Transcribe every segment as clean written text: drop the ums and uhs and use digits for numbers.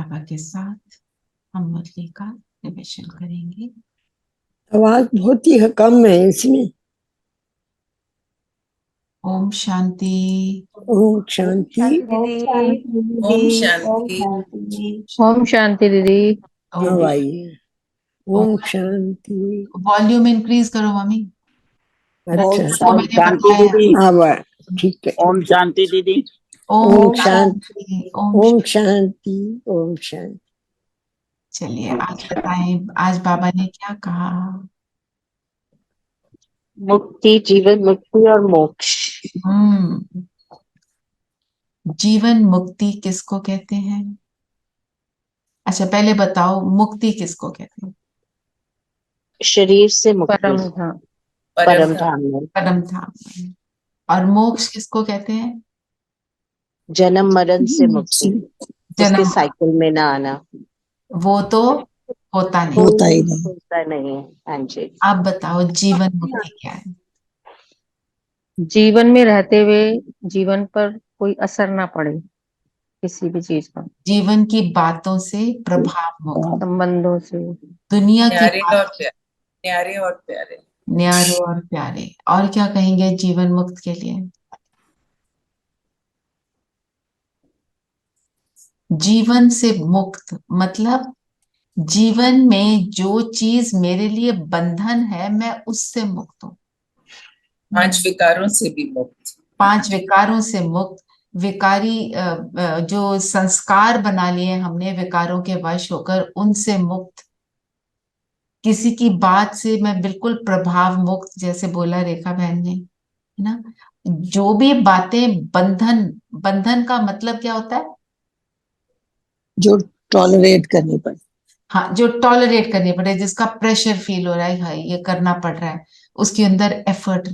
बाबा के साथ हम मुरली का निवेशन करेंगे। आवाज बहुत ही कम है इसमें। ओम शांति। ओम शांति। ओम शांति। ओम शांति दीदी। अब आइए। ओम शांति। वॉल्यूम इंक्रीज करो मम्मी। अच्छा, तो ओम मैंने शांति बताया। दीदी। अब ठीक है। ओम शांति दीदी। ओम ओम शांति। शांति। ओम शांति। ओम शांति। चलिए आज बताएं, आज बाबा ने क्या कहा। मुक्ति, जीवन मुक्ति और मोक्ष। जीवन मुक्ति किसको कहते हैं? अच्छा पहले बताओ, मुक्ति किसको कहते हैं? शरीर से मुक्ति, परम धाम। परम धाम में। परम धाम में। और मोक्ष किसको कहते हैं? जन्म मरण से मुक्ति, उसके जन्म। साइकिल में ना आना। वो तो होता नहीं। होता ही नहीं। होता नहीं है। हाँ जी। आप बताओ जीवन मुक्ति क्या है? जीवन में रहते हुए जीवन पर कोई असर ना पड़े किसी भी चीज का, जीवन की बातों से प्रभाव मुक्त। संबंधों से। दुनिया की न्यारे बात, और प्यारे, न्यारे और प्यारे। न्यारे और प्यारे। और क्या कहेंगे जीवन मुक्त के लिए? जीवन से मुक्त मतलब जीवन में जो चीज मेरे लिए बंधन है मैं उससे मुक्त हूँ। 5 विकारों से भी मुक्त। 5 विकारों से मुक्त। विकारी जो संस्कार बना लिए हमने विकारों के वश होकर, उनसे मुक्त। किसी की बात से मैं बिल्कुल प्रभाव मुक्त, जैसे बोला रेखा बहन ने, है ना। जो भी बातें बंधन, बंधन का मतलब क्या होता है? जो टॉलरेट करनी पड़े। हाँ, जो टॉलरेट करनी पड़े, जिसका प्रेशर फील हो रहा है, भाई ये करना पड़ रहा है, उसके अंदर एफर्ट।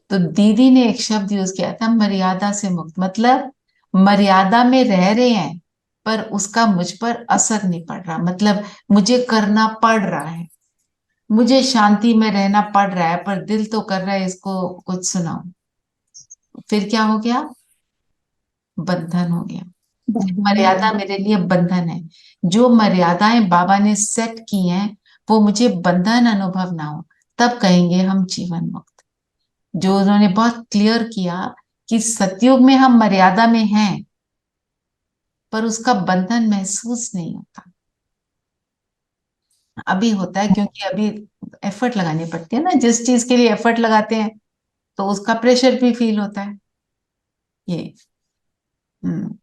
तो दीदी ने एक शब्द यूज किया था, मर्यादा से मुक्त। मतलब मर्यादा में रह रहे हैं पर उसका मुझ पर असर नहीं पड़ रहा। मतलब मुझे करना पड़ रहा है, मुझे शांति में रहना पड़ रहा है, पर दिल तो कर रहा है इसको कुछ सुनाओ। फिर क्या हो गया? बंधन हो गया। मर्यादा मेरे लिए बंधन है। जो मर्यादाएं बाबा ने सेट की हैं वो मुझे बंधन अनुभव ना हो, तब कहेंगे हम जीवन मुक्त। जो उन्होंने बहुत क्लियर किया कि सतयुग में हम मर्यादा में हैं पर उसका बंधन महसूस नहीं होता। अभी होता है क्योंकि अभी एफर्ट लगानी पड़ती है ना, जिस चीज के लिए एफर्ट लगाते हैं तो उसका प्रेशर भी फील होता है। ये हम्म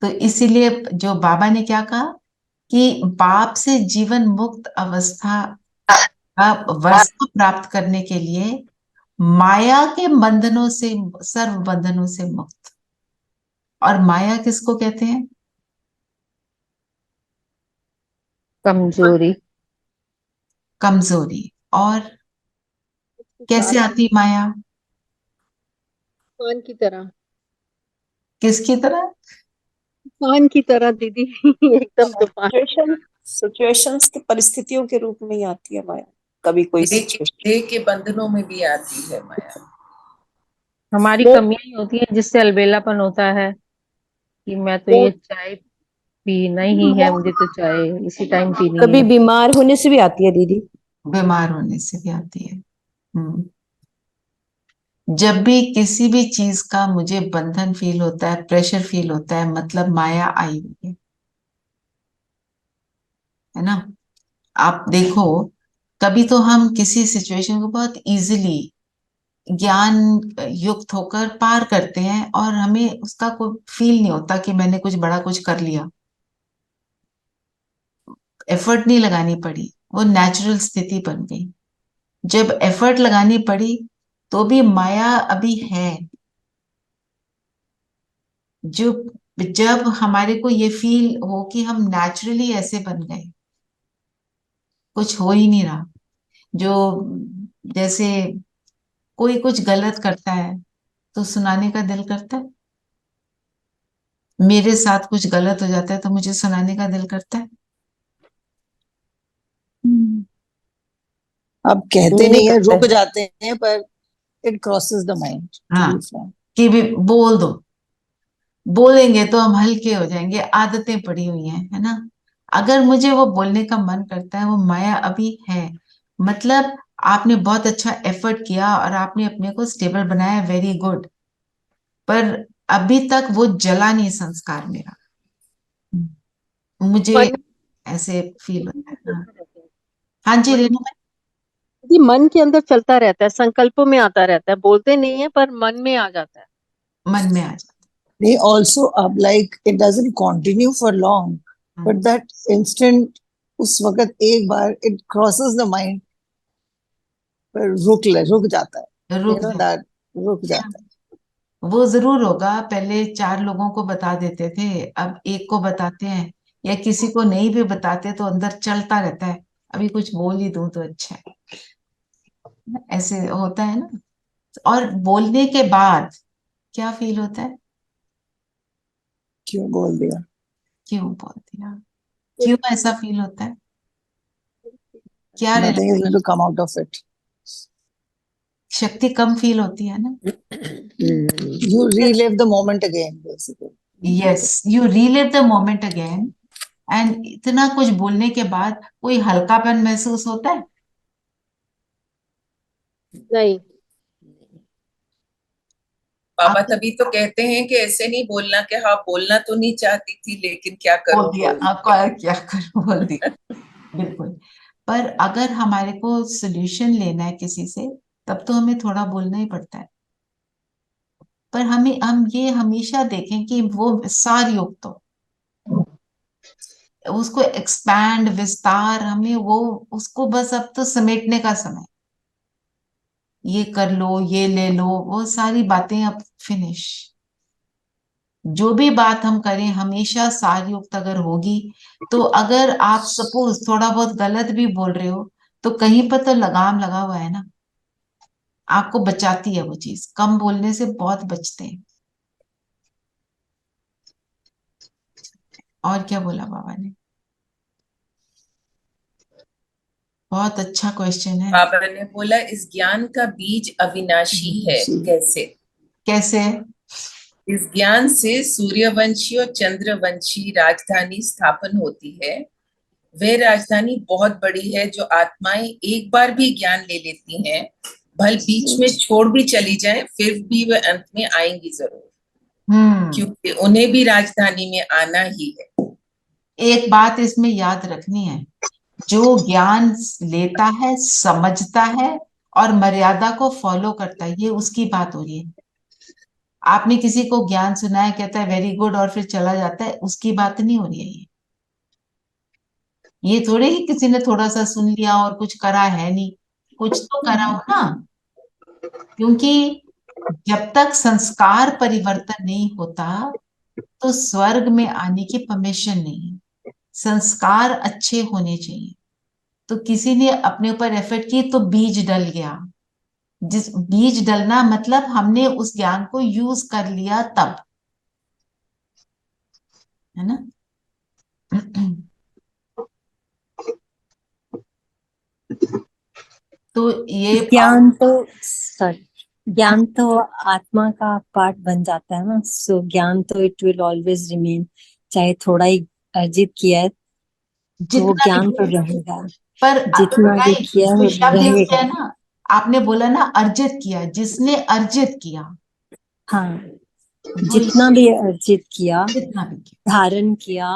तो इसीलिए जो बाबा ने क्या कहा कि बाप से जीवन मुक्त अवस्था का अवस्था प्राप्त करने के लिए माया के बंधनों से, सर्व बंधनों से मुक्त। और माया किसको कहते हैं? कमजोरी। कमजोरी। और कैसे आती माया? तूफान की तरह। किसकी तरह? तूफान की तरह दीदी। एकदम तूफान। सिचुएशंस की परिस्थितियों के रूप में ही आती है माया। कभी कोई सिचुएशन देह के बंधनों में भी आती है माया। हमारी कमियां ही होती है जिससे अलबेलापन होता है कि मैं तो ये चाय पीना ही है, मुझे तो चाय इसी टाइम पीनी कभी है। बीमार होने से भी आती है दीदी। बीमार होने से भी आती है। जब भी किसी भी चीज का मुझे बंधन फील होता है, प्रेशर फील होता है, मतलब माया आई हुई है ना। आप देखो, कभी तो हम किसी सिचुएशन को बहुत इजीली ज्ञान युक्त होकर पार करते हैं और हमें उसका कोई फील नहीं होता कि मैंने कुछ बड़ा कुछ कर लिया। एफर्ट नहीं लगानी पड़ी, वो नेचुरल स्थिति बन गई। जब एफर्ट लगानी पड़ी तो भी माया अभी है। जो जब हमारे को ये फील हो कि हम नेचुरली ऐसे बन गए, कुछ हो ही नहीं रहा, जो जैसे कोई कुछ गलत करता है तो सुनाने का दिल करता है। मेरे साथ कुछ गलत हो जाता है तो मुझे सुनाने का दिल करता है। अब कहते नहीं है, रुक जाते हैं, पर इट क्रॉसेस द माइंड। हाँ, कि भी बोल दो, बोलेंगे तो हम हल्के हो जाएंगे, आदतें पड़ी हुई हैं, है ना। अगर मुझे वो बोलने का मन करता है, वो माया अभी है। मतलब आपने बहुत अच्छा एफर्ट किया और आपने अपने को स्टेबल बनाया, वेरी गुड। पर अभी तक वो जला नहीं संस्कार मेरा, मुझे मन ऐसे फील होता है। हाँ, चलता रहता है। हाँ जी मन रेणु। जी मन के अंदर चलता रहता है, संकल्पों में आता रहता है, बोलते नहीं है पर मन में आ जाता है। मन में आ जाता They also अब like it doesn't continue for long, है। but that instant उस वक्त एक बार it crosses the mind पर रुक जाता है, you रुक know जाए। that रुक जाता है. वो जरूर होगा, पहले 4 लोगों को बता देते थे, अब एक को बताते हैं, या किसी को नहीं भी बताते तो अंदर चलता रहता है, अभी कुछ बोल ही दूं तो अच्छा है। ऐसे होता है ना। और बोलने के बाद क्या फील होता है? क्यों बोल दिया? क्यों बोल दिया? क्यों ऐसा फील होता है? क्या Nothing is रहता going है? to come out of it. शक्ति कम फील होती है ना। You relive the moment again, basically. Yes, you relive the moment again. And इतना कुछ बोलने के बाद कोई हल्कापन महसूस होता है? नहीं, बाबा आप तभी तो कहते हैं कि ऐसे नहीं बोलना कि हाँ बोलना तो नहीं चाहती थी लेकिन क्या बोल करूं दिया, बोल आपको क्या करूं, बोल दिया। बिल्कुल। पर अगर हमारे को सोल्यूशन लेना है किसी से, तब तो हमें थोड़ा बोलना ही पड़ता है। पर हम ये हमेशा देखें कि वो विस्तार युक्त हो, उसको एक्सपैंड, विस्तार, हमें वो, उसको बस अब तो समेटने का समय। ये कर लो, ये ले लो, वो सारी बातें अब फिनिश। जो भी बात हम करें हमेशा सार युक्त अगर होगी, तो अगर आप सपोज थोड़ा बहुत गलत भी बोल रहे हो, तो कहीं पर तो लगाम लगा हुआ है ना, आपको बचाती है वो चीज। कम बोलने से बहुत बचते हैं। और क्या बोला बाबा ने? बहुत अच्छा क्वेश्चन है। बाबा ने बोला इस ज्ञान का बीज अविनाशी है। कैसे? कैसे? इस ज्ञान से सूर्यवंशी और चंद्रवंशी राजधानी स्थापन होती है। वह राजधानी बहुत बड़ी है जो आत्माएं एक बार भी ज्ञान ले लेती हैं, भल बीच में छोड़ भी चली जाए फिर भी वह अंत में आएंगी जरूर, हम्म। क्योंकि उन्हें भी राजधानी में आना ही है। एक बात इसमें याद रखनी है, जो ज्ञान लेता है, समझता है और मर्यादा को फॉलो करता है, ये उसकी बात हो रही है। आपने किसी को ज्ञान सुनाया, कहता है वेरी गुड और फिर चला जाता है, उसकी बात नहीं हो रही है ये। ये थोड़े ही किसी ने थोड़ा सा सुन लिया और कुछ करा है नहीं, कुछ तो करा हो ना। क्योंकि जब तक संस्कार परिवर्तन नहीं होता, तो स्वर्ग में आने की परमिशन नहीं है। संस्कार अच्छे होने चाहिए। तो किसी ने अपने ऊपर एफर्ट की तो बीज डल गया। जिस बीज डलना मतलब हमने उस ज्ञान को यूज कर लिया तब, है ना। तो ये ज्ञान तो सॉरी ज्ञान तो आत्मा का पार्ट बन जाता है ना, सो ज्ञान तो इट विल ऑलवेज रिमेन, चाहे थोड़ा ही अर्जित किया है तो वो जितना भी ज्ञान तो किया, रहेगा, पर जितना भी राइट, किया जो है शब्द यूज किया रहेगा। है ना, आपने बोला ना अर्जित किया, जिसने अर्जित किया, हाँ, वही, जितना भी अर्जित किया, जितना भी किया। धारण किया,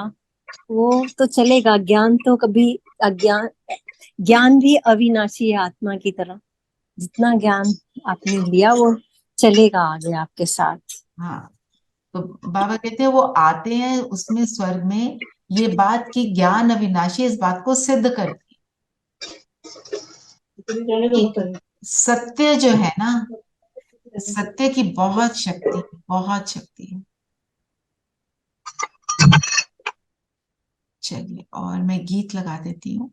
वो तो चलेगा। ज्ञान तो कभी अज्ञान, ज्ञान भी अविनाशी है आत्मा की तरह। जितना ज्ञान आपने लिया वो चलेगा आगे आपके साथ। हाँ, तो बाबा कहते हैं वो आते हैं उसमें स्वर्ग में, ये बात की ज्ञान अविनाशी इस बात को सिद्ध करती है कि सत्य जो है ना, सत्य की बहुत शक्ति है, बहुत शक्ति है। चलिए, और मैं गीत लगा देती हूँ।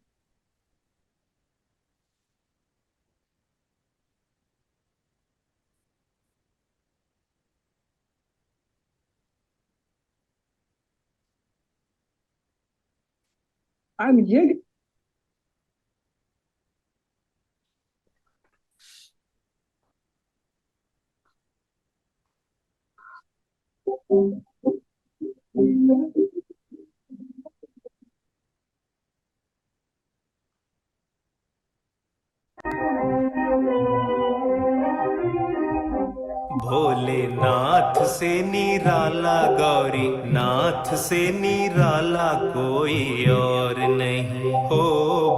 ये भोलेनाथ से निराला गौरी नाथ से निराला कोई और नहीं हो।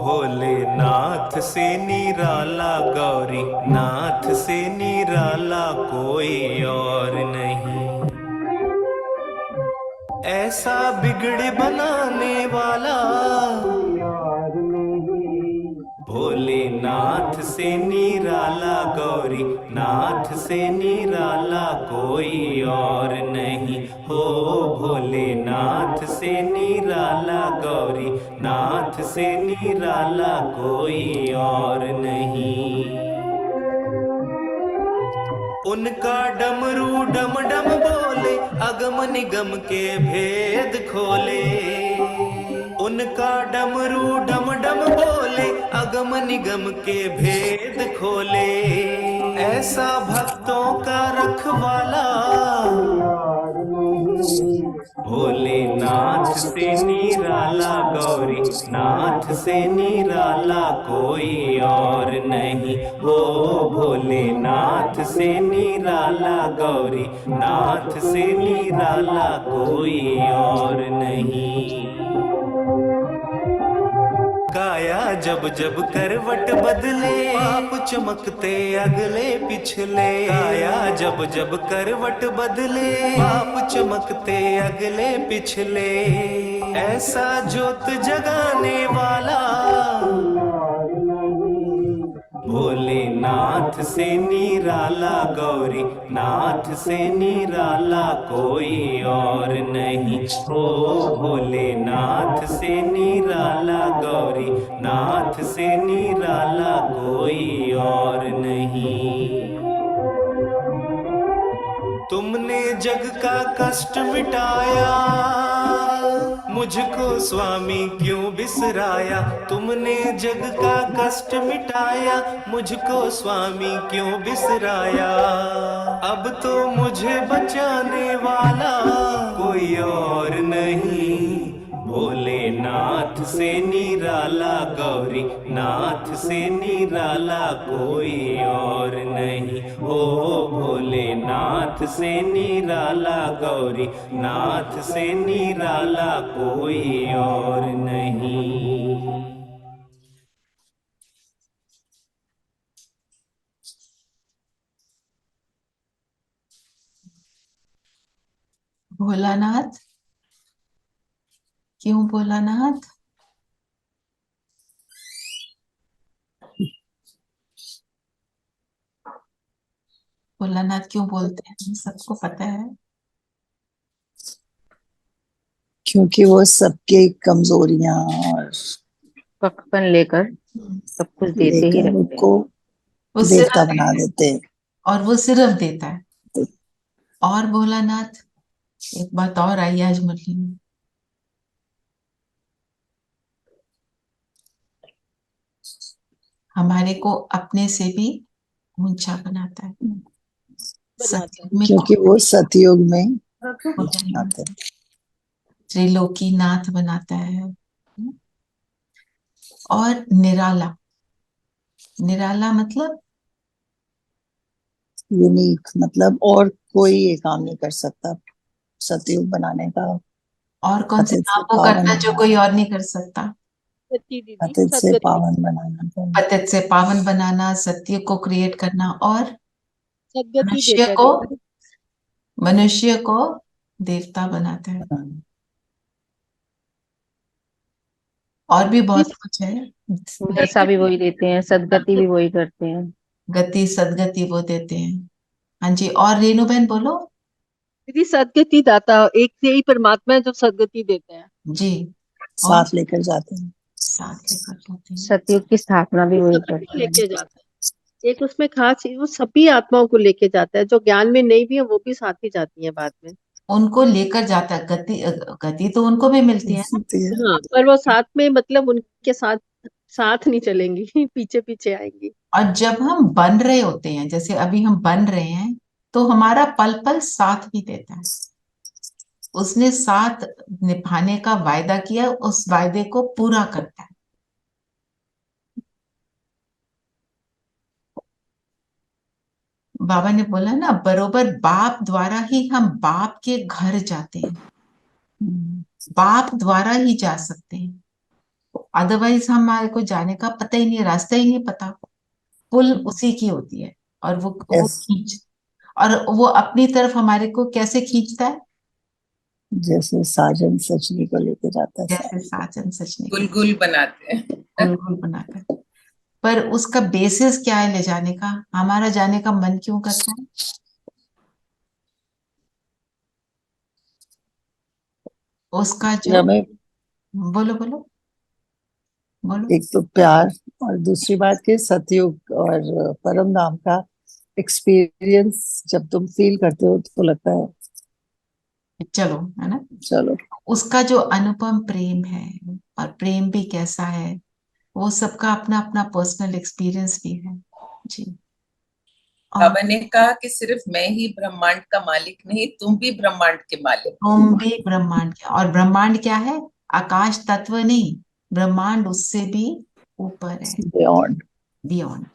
भोलेनाथ से निराला गौरी नाथ से निराला कोई और नहीं। ऐसा बिगड़ बनाने वाला भोलेनाथ से निराला गौरी नाथ से निराला कोई और नहीं हो। भोलेनाथ से निराला गौरी नाथ से निराला कोई और नहीं। उनका डमरू डम डम बोले अगम निगम के भेद खोले। उनका डमरू डम डम बोले अगम निगम के भेद खोले। ऐसा भक्तों का रखवाला भोलेनाथ से निराला गौरी नाथ से निराला कोई और नहीं हो। भोलेनाथ से निराला गौरी नाथ से निराला कोई और नहीं। काया जब जब करवट बदले पाप चमकते अगले पिछले। काया जब जब करवट बदले पाप चमकते अगले पिछले। ऐसा ज्योत जगाने वाला भोलेनाथ से निराला गौरी नाथ से निराला कोई और नहीं हो। भोलेनाथ से निराला गौरी नाथ से निराला कोई और नहीं। तुमने जग का कष्ट मिटाया मुझको स्वामी क्यों बिसराया। तुमने जग का कष्ट मिटाया मुझको स्वामी क्यों बिसराया। अब तो मुझे बचाने वाला कोई और नहीं। भोलेनाथ से निराला गौरी नाथ से निराला कोई और नहीं हो। भोलेनाथ से निराला गौरी नाथ से निराला कोई और नहीं। भोलानाथ, क्यों भोलानाथ? भोलानाथ क्यों बोलते हैं सबको पता है। क्योंकि वो सबके कमजोरियां और पकपन लेकर सब कुछ देते ही लेकर रहते हैं। उनको वो देवता सिर्फ बना देते हैं। और वो सिर्फ देता है। और भोलानाथ एक बात और आई आज मुरली में, हमारे को अपने से भी ऊंचा बनाता है। सतयुग में क्योंकि वो सतयुग में बनाता आते हैं। त्रिलोकी नाथ बनाता है। और निराला, निराला मतलब यूनिक, मतलब और कोई ये काम नहीं कर सकता सतयुग बनाने का। और कौन से पतित से काम वो पावन करता है जो कोई और नहीं कर सकता। पतित से पावन बनाना तो पतित से पावन बनाना, सत्य को क्रिएट करना और सदगति मनुष्य देता है को दीदी। मनुष्य को देवता बनाता है। बनाना। और भी बहुत कुछ है। दशा भी वही देते हैं, सदगति भी वही करते हैं। गति सदगति वो देते हैं। हाँ जी, और रेणु बहन बोलो। दीदी सदगति दाता एक से ही परमात्मा है जो सदगति देते हैं। जी, साथ लेकर जाते हैं। साथ लेकर जाते हैं। सतयुग की स्थापना भी वही सबको करते हैं। लेके जाता है। एक उसमें खास चीज, वो सभी आत्माओं को लेके जाता है। जो ज्ञान में नहीं भी है वो भी साथ ही जाती है बाद में। उनको लेकर जाता है। गति गति तो उनको भी मिलती है ना। इसलिए हाँ, पर वो साथ में मतलब उनके साथ साथ नहीं चलेंगी, पीछे पीछे आएंगी। और जब हम बन रहे होते हैं, जैसे अभी हम बन रहे हैं, तो हमारा पल पल साथ भी देता है। उसने साथ निभाने का वायदा किया, उस वायदे को पूरा करता है। बाबा ने बोला ना, बरोबर बाप द्वारा ही हम बाप के घर जाते हैं, बाप द्वारा ही जा सकते हैं, अदरवाइज हमारे को जाने का पता ही नहीं, रास्ता ही नहीं पता। पुल उसी की होती है, और वो यस, खींच, और वो अपनी तरफ हमारे को कैसे खींचता है? जैसे साजन सजनी को लेके जाता है साथ। जैसे साजन सजने को गुलगुल बनाते हैं। गुल बनाकर। पर उसका बेसिस क्या है ले जाने का? हमारा जाने का मन क्यों करता है? उसका कि जो, हमें बोलो बोलो बोलो। एक तो प्यार, और दूसरी बात कि सतयुग और परम धाम का एक्सपीरियंस जब तुम फील करते हो तो लगता है चलो, है ना। चलो। उसका जो अनुपम प्रेम है, और प्रेम भी कैसा है, वो सबका अपना अपना पर्सनल एक्सपीरियंस भी है जी। और बाबा ने कहा कि सिर्फ मैं ही ब्रह्मांड का मालिक नहीं, तुम भी ब्रह्मांड के मालिक हो। तुम भी ब्रह्मांड क्या, और ब्रह्मांड क्या है? आकाश तत्व नहीं, ब्रह्मांड उससे भी ऊपर है, बियॉन्ड। बियॉन्ड।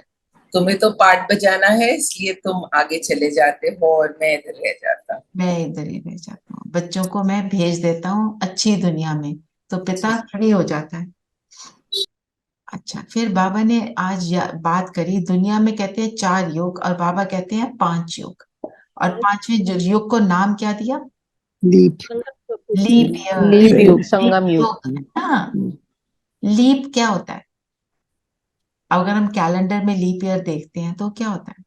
तुम्हें तो पाठ बजाना है, इसलिए तुम आगे चले जाते हो और मैं इधर रह जाता हूँ। मैं इधर ही रह जाता हूँ, बच्चों को मैं भेज देता हूँ अच्छी दुनिया में, तो पिता फ्री हो जाता है। अच्छा, फिर बाबा ने आज बात करी, दुनिया में कहते हैं 4 योग, और बाबा कहते हैं 5 योग, और 5वें योग को नाम क्या दिया? लीप। Leap year. लीप युग, लीप संगम युग। योग है ना। लीप क्या होता है? अगर हम कैलेंडर में लीप ईयर देखते हैं तो क्या होता है?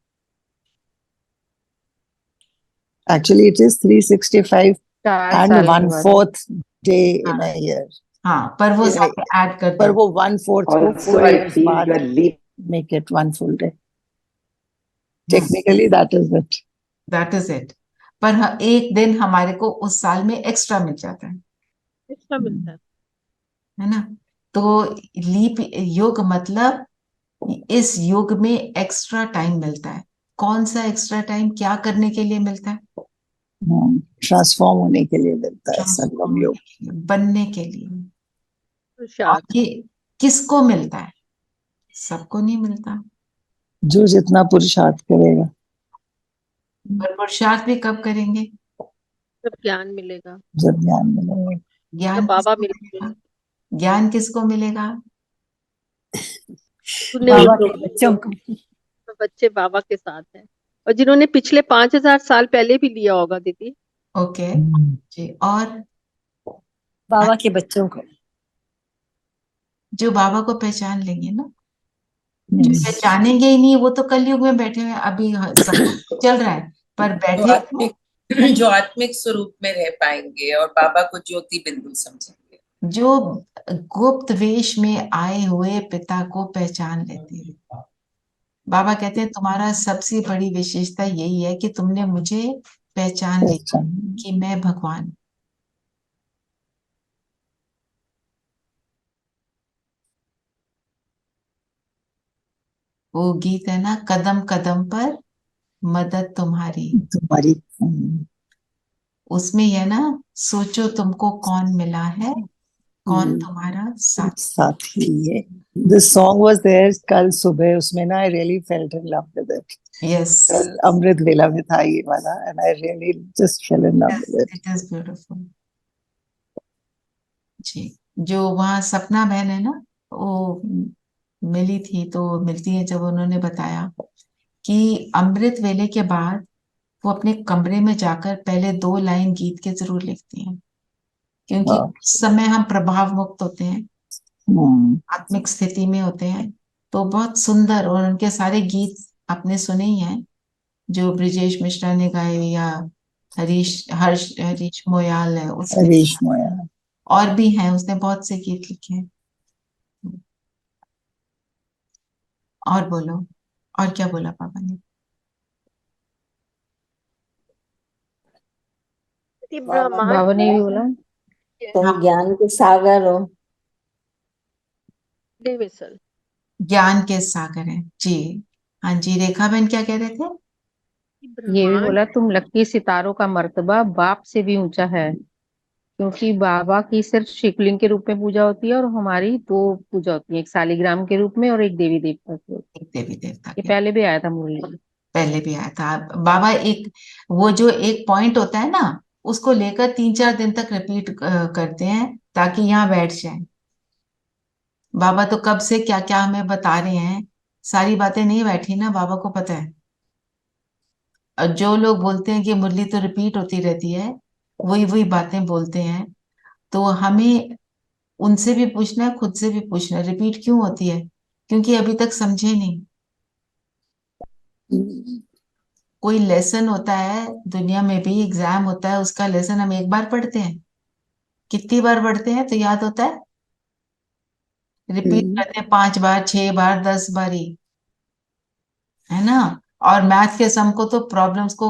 Actually, it is 365 4 and साल के बाद। 1/4 day in हाँ a year. हाँ, पर वो In a- साथ ऐड कर पर दो। वो 1/4 को Also, 4 I years feel बाद the leap. make it 1 full day. Technically, that is it. That is it. पर एक दिन हमारे को उस साल में एक्स्ट्रा मिल जाता एक्स्ट्रा मिलता है ना। तो लीप योग मतलब इस युग में एक्स्ट्रा टाइम मिलता है। कौन सा एक्स्ट्रा टाइम, क्या करने के लिए मिलता है? ट्रांसफॉर्म होने के लिए मिलता है ट्रांसफॉर्म संगम होने योग। के लिए, बनने के लिए। है। और शाद ये किसको मिलता है? सबको नहीं मिलता। जो जितना पुरुषार्थ करेगा। पर पुरुषार्थ भी कब करेंगे? जब ज्ञान मिलेगा, जब ज्ञान मिलेगा। जब ज्ञान बाबा किसको मिलेंगे, मिलेगा? ज्ञान किसको मिलेगा? सुनने बाबा वालों के बच्चों को। को, बच्चे बाबा के साथ हैं, और जिन्होंने पिछले 5000 साल पहले भी लिया होगा दीदी। ओके जी। और बाबा के बच्चों को। जो बाबा को पहचान लेंगे ना, जो पहचानेंगे ही नहीं वो तो कलयुग में बैठे हुए हैं। अभी सब कुछ चल रहा है, पर बैठे जो आत्मिक स्वरूप में रह पाएंगे और बाबा को ज्योति बिंदु समझेंगे, जो गुप्त वेश में आए हुए पिता को पहचान लेते हैं। बाबा कहते हैं तुम्हारा सबसे बड़ी विशेषता यही है कि तुमने मुझे पहचान लिया कि मैं भगवान हूं। वो गीत है ना, कदम कदम पर मदद तुम्हारी, तुम्हारी उसमें है ना, सोचो तुमको कौन मिला है, कौन तुम्हारा साथ। साथी है। This song was there कल सुबह, उसमें ना I really felt in love with it. Yes, कल अमृत वेला में था ये वाला, and I really just fell in love with it. It is beautiful जी। जो वहाँ सपना बहन है ना, वो मिली थी, तो मिलती है जब उन्होंने बताया कि अमृत वेले के बाद वो अपने कमरे में जाकर पहले 2 लाइन गीत के जरूर लिखती हैं, क्योंकि हाँ। उस समय हम प्रभाव मुक्त होते हैं, आत्मिक स्थिति में होते हैं। तो बहुत सुंदर, और उनके सारे गीत आपने सुने ही हैं, जो ब्रिजेश मिश्रा ने गाए, या हरीश मोयाल है उसमें, हरीश मोया। और भी हैं, उसने बहुत से गीत लिखे हैं। और बोलो, और क्या बोला पापा ने? ब्रह्मांड बाबा ने भी बोला तुम ज्ञान के सागर हो। universal, ज्ञान के सागर हैं जी। हाँ जी, रेखा बहन क्या कह रहे थे? कि ये भी ब्रह्मांड बोला तुम लकी सितारों का मर्तबा बाप से भी ऊंचा है। क्योंकि बाबा की सिर्फ शिवलिंग के रूप में पूजा होती है और हमारी दो पूजा होती है, एक शालिग्राम के रूप में और एक देवी देवता के रूप में। एक देवी देवता ये के पहले भी आया था मुरली में। पहले भी आया था बाबा। एक वो जो एक पॉइंट होता है ना, उसको लेकर 3-4 दिन तक रिपीट करते हैं ताकि यहाँ बैठ जाए। बाबा तो कब से क्या क्या हमें बता रहे हैं, सारी बातें नहीं बैठी ना, बाबा को पता है। और जो लोग बोलते हैं कि मुरली तो रिपीट होती रहती है, वही वही बातें बोलते हैं, तो हमें उनसे भी पूछना है, खुद से भी पूछना है, रिपीट क्यों होती है? क्योंकि अभी तक समझे नहीं। कोई लेसन होता है दुनिया में भी, एग्जाम होता है, उसका लेसन हम एक बार पढ़ते हैं, कितनी बार पढ़ते हैं तो याद होता है? रिपीट करते हैं 5 बार, 6 बार, 10 बारी, है ना? और मैथ के सम को तो प्रॉब्लम्स को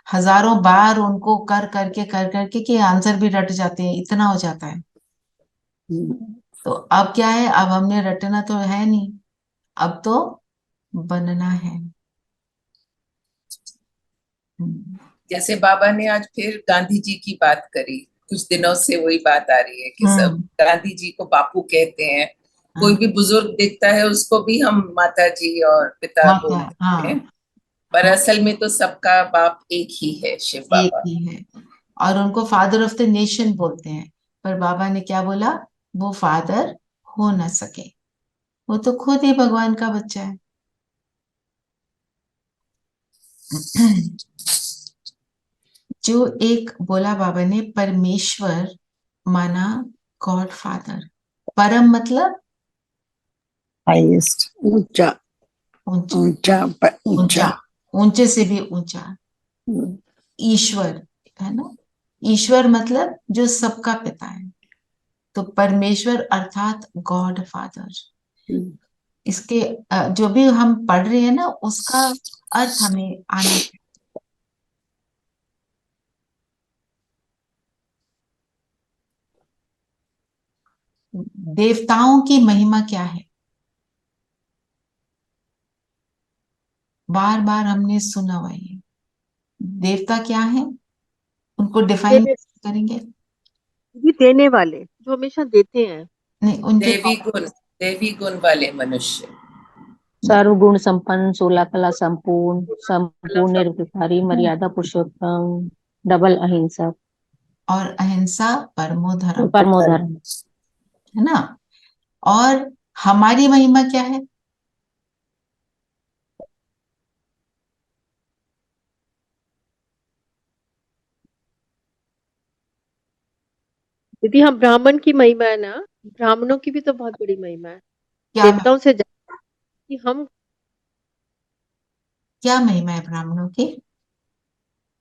हजारों बार उनको कर करके कि आंसर भी रट जाते हैं, इतना हो जाता है। तो अब क्या है, अब हमने रटना तो है नहीं, अब तो बनना है। जैसे बाबा ने आज फिर गांधी जी की बात करी, कुछ दिनों से वही बात आ रही है कि सब गांधी जी को बापू कहते हैं, कोई भी बुजुर्ग दिखता है उसको भी हम माता जी और पिता बोलते हैं, पर असल में तो सबका बाप एक ही है, शिव एक बाबा। ही है, और उनको फादर ऑफ द नेशन बोलते हैं। पर बाबा ने क्या बोला? वो फादर हो ना सके, वो तो खुद ही भगवान का बच्चा है। जो एक बोला बाबा ने, परमेश्वर माना गॉड फादर। परम मतलब हाईएस्ट, ऊंचा, ऊंचा, ऊंचा, ऊंचा, ऊंचे से भी ऊंचा। ईश्वर, है ना? ईश्वर मतलब जो सबका पिता है, तो परमेश्वर अर्थात गॉड फादर। इसके जो भी हम पढ़ रहे हैं ना, उसका अर्थ हमें आना चाहिए। देवताओं की महिमा क्या है? बार बार हमने सुना हुआ है। देवता क्या है, उनको डिफाइन करेंगे? भी देने वाले जो हमेशा देते हैं। नहीं, उनके देवी गुण वाले मनुष्य, सर्वगुण संपन्न, 16 कला संपूर्ण, संपूर्ण निर्विकारी, मर्यादा पुरुषोत्तम, डबल अहिंसा, और अहिंसा परमो धर्म, परमो धर्म। है ना? और हमारी महिमा क्या है? यदि हम ब्राह्मण की महिमा है ना, ब्राह्मणों की भी तो बहुत बड़ी महिमा है, देवताओं से ज्यादा, कि हम, क्या महिमा है ब्राह्मणों की?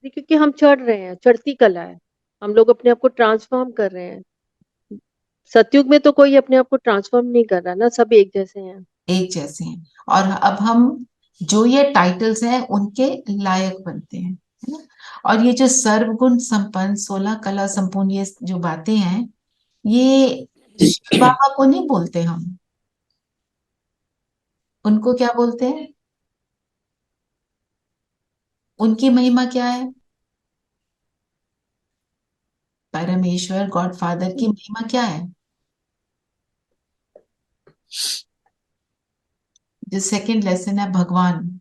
क्योंकि हम चढ़ रहे हैं, चढ़ती कला है, हम लोग अपने आप को ट्रांसफॉर्म कर रहे हैं। सतयुग में तो कोई अपने आप को ट्रांसफॉर्म नहीं कर रहा ना, सब एक जैसे हैं, एक जैसे हैं। और अब हम जो ये टाइटल्स हैं उनके लायक बनते हैं, है ना? और ये जो सर्वगुण संपन्न, 16 कला संपूर्ण, ये जो बातें हैं, ये शिव बाबा को नहीं बोलते हम, उनको क्या बोलते हैं? उनकी महिमा क्या है? परमेश्वर गॉड फादर की महिमा क्या है? जो सेकंड लेसन है, भगवान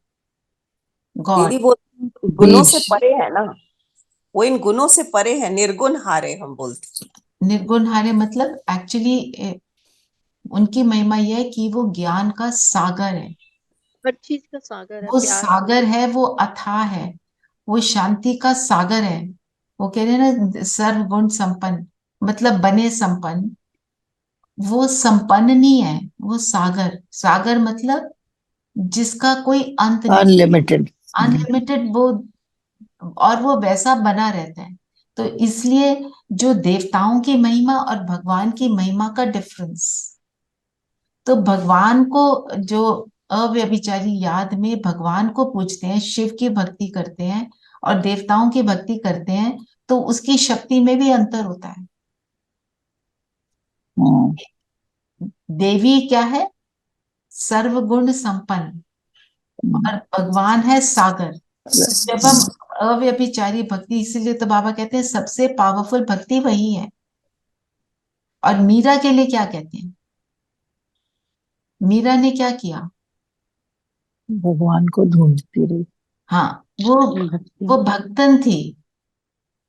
गॉड। दीदी वो गुणों से परे है ना, वो इन गुणों से परे है, निर्गुण हारे हम बोलते हैं। निर्गुण हारे मतलब एक्चुअली उनकी महिमा यह है कि वो ज्ञान का सागर है, हर चीज का सागर है, वो प्यार सागर है, वो अथाह है, वो शांति का सागर है। वो कह रहे हैं ना, सर्वगुण संपन्न मतलब बने संपन्न। वो संपन्न नहीं है, वो सागर, सागर मतलब जिसका कोई अंत नहीं, अनलिमिटेड, अनलिमिटेड। वो और वो वैसा बना रहता है। तो इसलिए जो देवताओं की महिमा और भगवान की महिमा का डिफरेंस, तो भगवान को जो अव्यभिचारी याद में भगवान को पूजते हैं, शिव की भक्ति करते हैं और देवताओं की भक्ति करते हैं, तो उसकी शक्ति में भी अंतर होता है। देवी क्या है? सर्वगुण संपन्न, और भगवान है सागर। जब हम अव्यभिचारी भक्ति, इसीलिए तो बाबा कहते हैं सबसे पावरफुल भक्ति वही है और मीरा के लिए क्या कहते हैं? मीरा ने क्या किया? भगवान को ढूंढती रही। हाँ, वो भक्तन थी।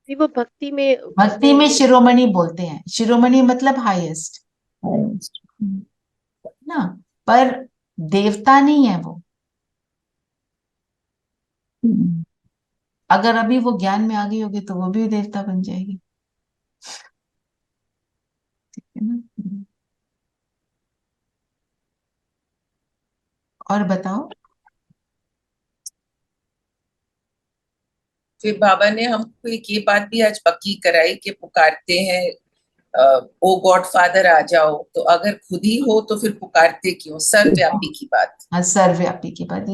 भी वो भक्ति में भक्ति में उसने शिरोमणि बोलते हैं, शिरोमणि मतलब हाईएस्ट ना, पर देवता नहीं है वो। अगर अभी वो ज्ञान में आ गई होगी तो वो भी देवता बन जाएगी, ठीक है ना। और बताओ। फिर बाबा ने हमको एक ये बात भी आज पक्की कराई कि पुकारते हैं ओ गॉड फादर आ जाओ, तो अगर खुद ही हो तो फिर पुकारते क्यों? सर्वव्यापी की बात हाँ, सर्वव्यापी की बात,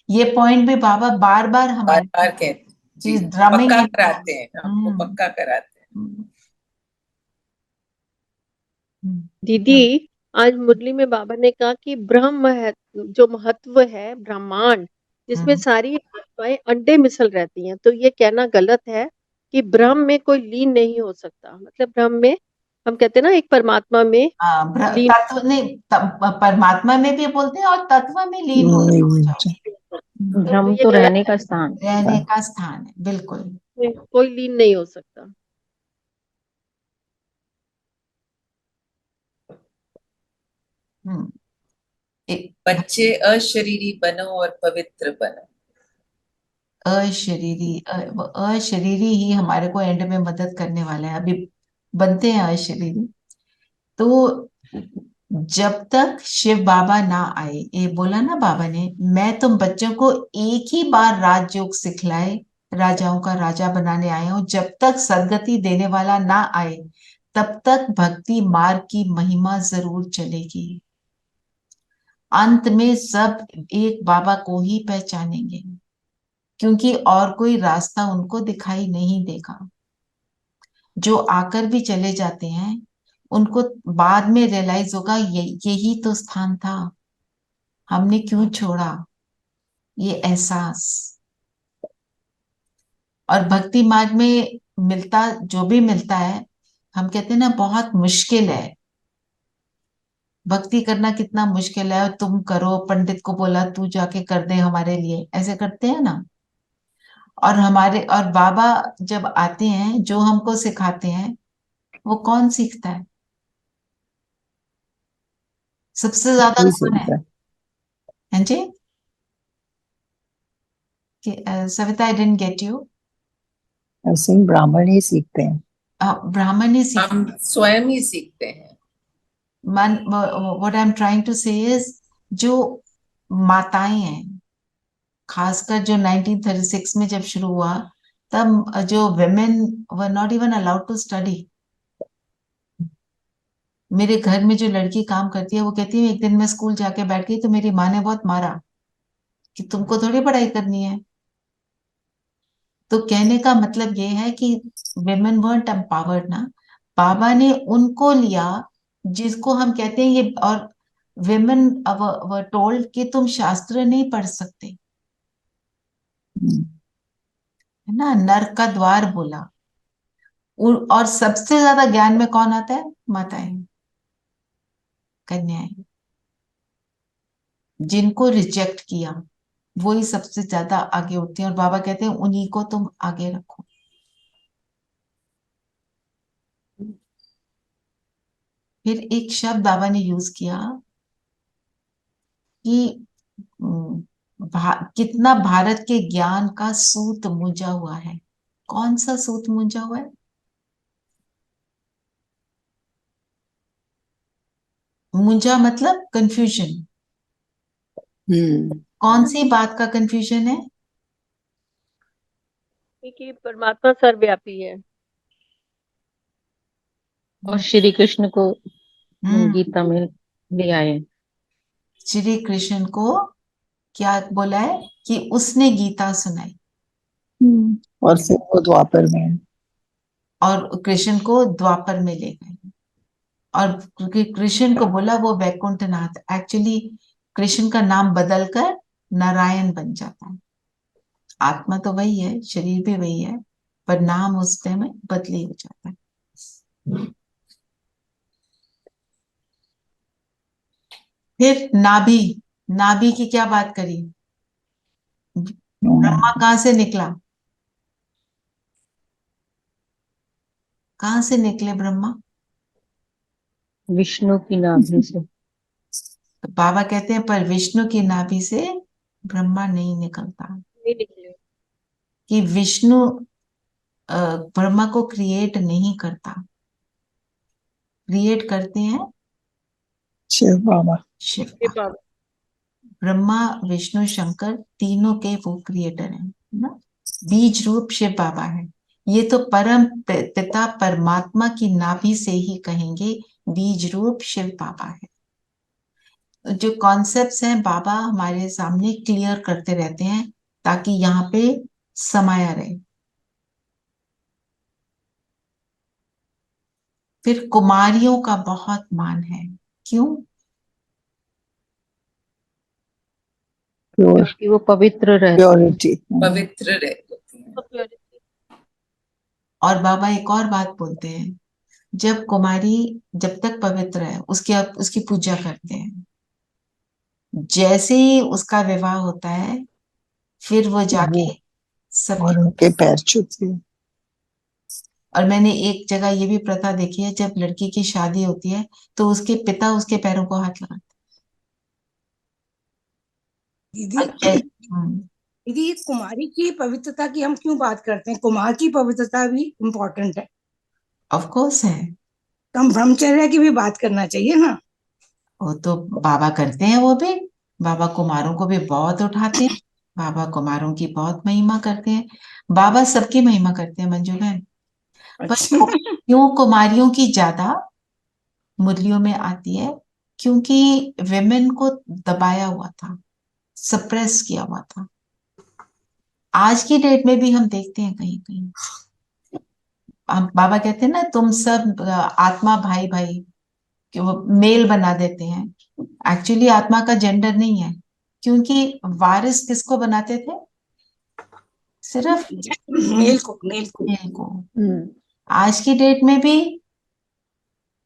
ये पॉइंट भी बाबा बार बार बार हमारे बार कहते हैं जी, ड्रमिंग पक्का इन। कराते हैं, हमको पक्का कराते हैं। दीदी, आज मुरली में बाबा ने कहा कि ब्रह्म है, जो महत्व है ब्रह्मांड, जिसमें सारी आत्माएं अंडे मिसल रहती हैं, तो ये कहना गलत है कि ब्रह्म में कोई लीन नहीं हो सकता। मतलब ब्रह्म में हम कहते हैं ना, एक परमात्मा में लीन तत्व नहीं, परमात्मा में भी बोलते हैं और तत्व में लीन हो जाओ। ब्रह्म ये तो गलत रहने का स्थान, रहने का स्थान है, बिल्कुल। है, कोई लीन नहीं हो सकता। हम्म। बच्चे अशरीरी बनो और पवित्र बनो। अशरीरी ही हमारे को एंड में मदद करने वाला है, अभी बनते हैं अशरीरी। तो जब तक शिव बाबा ना आए, ये बोला ना बाबा ने, मैं तुम बच्चों को एक ही बार राजयोग सिखलाए, राजाओं का राजा बनाने आया हूं। जब तक सदगति देने वाला ना आए तब तक भक्ति मार्ग की महिमा जरूर चलेगी। अंत में सब एक बाबा को ही पहचानेंगे, क्योंकि और कोई रास्ता उनको दिखाई नहीं देगा। जो आकर भी चले जाते हैं उनको बाद में रियलाइज होगा यही तो स्थान था, हमने क्यों छोड़ा, ये एहसास। और भक्ति मार्ग में मिलता, जो भी मिलता है, हम कहते हैं ना बहुत मुश्किल है। भक्ति करना कितना मुश्किल है, तुम करो, पंडित को बोला तू जाके कर दे हमारे लिए, ऐसे करते हैं ना। और बाबा जब आते हैं, जो हमको सिखाते हैं, वो कौन सीखता है? सबसे ज्यादा वही कौन है? सीखता है। हाँ जी। सविता, आई डेंट गेट यू। सिंह ब्राह्मण ही सीखते हैं। ब्राह्मण ही सीखते हम स्वयं ही सीखते हैं। मन। What I am trying to say is, जो माताएं हैं, खासकर जो 1936 में जब शुरू हुआ, तब जो women were not even allowed to study। मेरे घर में जो लड़की काम करती है वो कहती है, एक दिन मैं स्कूल जाके बैठ गई तो मेरी माँ ने बहुत मारा कि तुमको थोड़ी पढ़ाई करनी है। तो कहने का मतलब ये है कि women weren't empowered ना, बाबा ने उनको लिया जिसको हम कहते हैं ये। और women were told कि तुम शास्त्र नहीं पढ़ सकते, है ना, नर्क का द्वार बोला। और सबसे ज्यादा ज्ञान में कौन आता है? माताएं, कन्याएं। जिनको रिजेक्ट किया वही सबसे ज्यादा आगे उठती हैं, और बाबा कहते हैं उन्हीं को तुम आगे रखो। फिर एक शब्द बाबा ने यूज किया कि कितना भारत के ज्ञान का सूत मुंजा हुआ है। कौन सा सूत मुंजा हुआ है? मुंजा मतलब कंफ्यूजन। कौन सी बात का कंफ्यूजन है? कि परमात्मा सर्वव्यापी है। और श्री कृष्ण को गीता में ले आए। श्री कृष्ण को क्या बोला है कि उसने गीता सुनाई, और फिर वो द्वापर में, और कृष्ण को द्वापर में ले गए। और क्योंकि कृष्ण को बोला वो वैकुंठनाथ, एक्चुअली कृष्ण का नाम बदलकर नारायण बन जाता है। आत्मा तो वही है, शरीर भी वही है, पर नाम उस टाइम में बदली हो जाता है। फिर नाभि, नाभि की क्या बात करी? ब्रह्मा कहाँ से निकला? कहाँ से निकले ब्रह्मा? विष्णु की नाभि से। तो बाबा कहते हैं पर विष्णु की नाभि से ब्रह्मा नहीं निकलता, नहीं निकले। कि विष्णु ब्रह्मा को क्रिएट नहीं करता, क्रिएट करते हैं शिव बाबा। शिव ये बाबा। बाबा ब्रह्मा विष्णु शंकर तीनों के वो क्रिएटर हैं ना, बीज रूप शिव बाबा है। ये तो परम पिता परमात्मा की नाभि से ही कहेंगे बीज रूप शिव बाबा है। जो कॉन्सेप्ट्स हैं बाबा हमारे सामने क्लियर करते रहते हैं ताकि यहाँ पे समाया रहे। फिर कुमारियों का बहुत मान है, क्यों? प्योर, क्योंकि वो पवित्र रहते हैं। प्योरिटी। पवित्र रहती हैं। purity। और बाबा एक और बात बोलते हैं, जब कुमारी जब तक पवित्र है उसकी पूजा करते हैं, जैसे ही उसका विवाह होता है फिर वो जाके सबके। और उनके पैर छूती है। और मैंने एक जगह ये भी प्रथा देखी है, जब लड़की की शादी होती है तो उसके पिता उसके पैरों को हाथ लगाते दीदी हैं। दीदी, ये कुमारी की पवित्रता की हम क्यों बात करते हैं? कुमार की पवित्रता भी इम्पोर्टेंट है, ऑफ कोर्स है। तो हम ब्रह्मचर्य की भी बात करना चाहिए ना। वो तो बाबा करते हैं, वो भी बाबा कुमारों को भी बहुत उठाते हैं, बाबा कुमारों की बहुत महिमा करते हैं, बाबा सबकी महिमा करते हैं मंजू बहन। पर अच्छा। क्यों कुमारियों की ज्यादा मुरलियों में आती है? क्योंकि विमेन को दबाया हुआ था, सप्रेस किया हुआ था। आज की डेट में भी हम देखते हैं कहीं कहीं, हम बाबा कहते हैं ना तुम सब आत्मा भाई भाई, कि वो मेल बना देते हैं। एक्चुअली आत्मा का जेंडर नहीं है, क्योंकि वारिस किसको बनाते थे? सिर्फ मेल को, मेल को। मेल को। आज की डेट में भी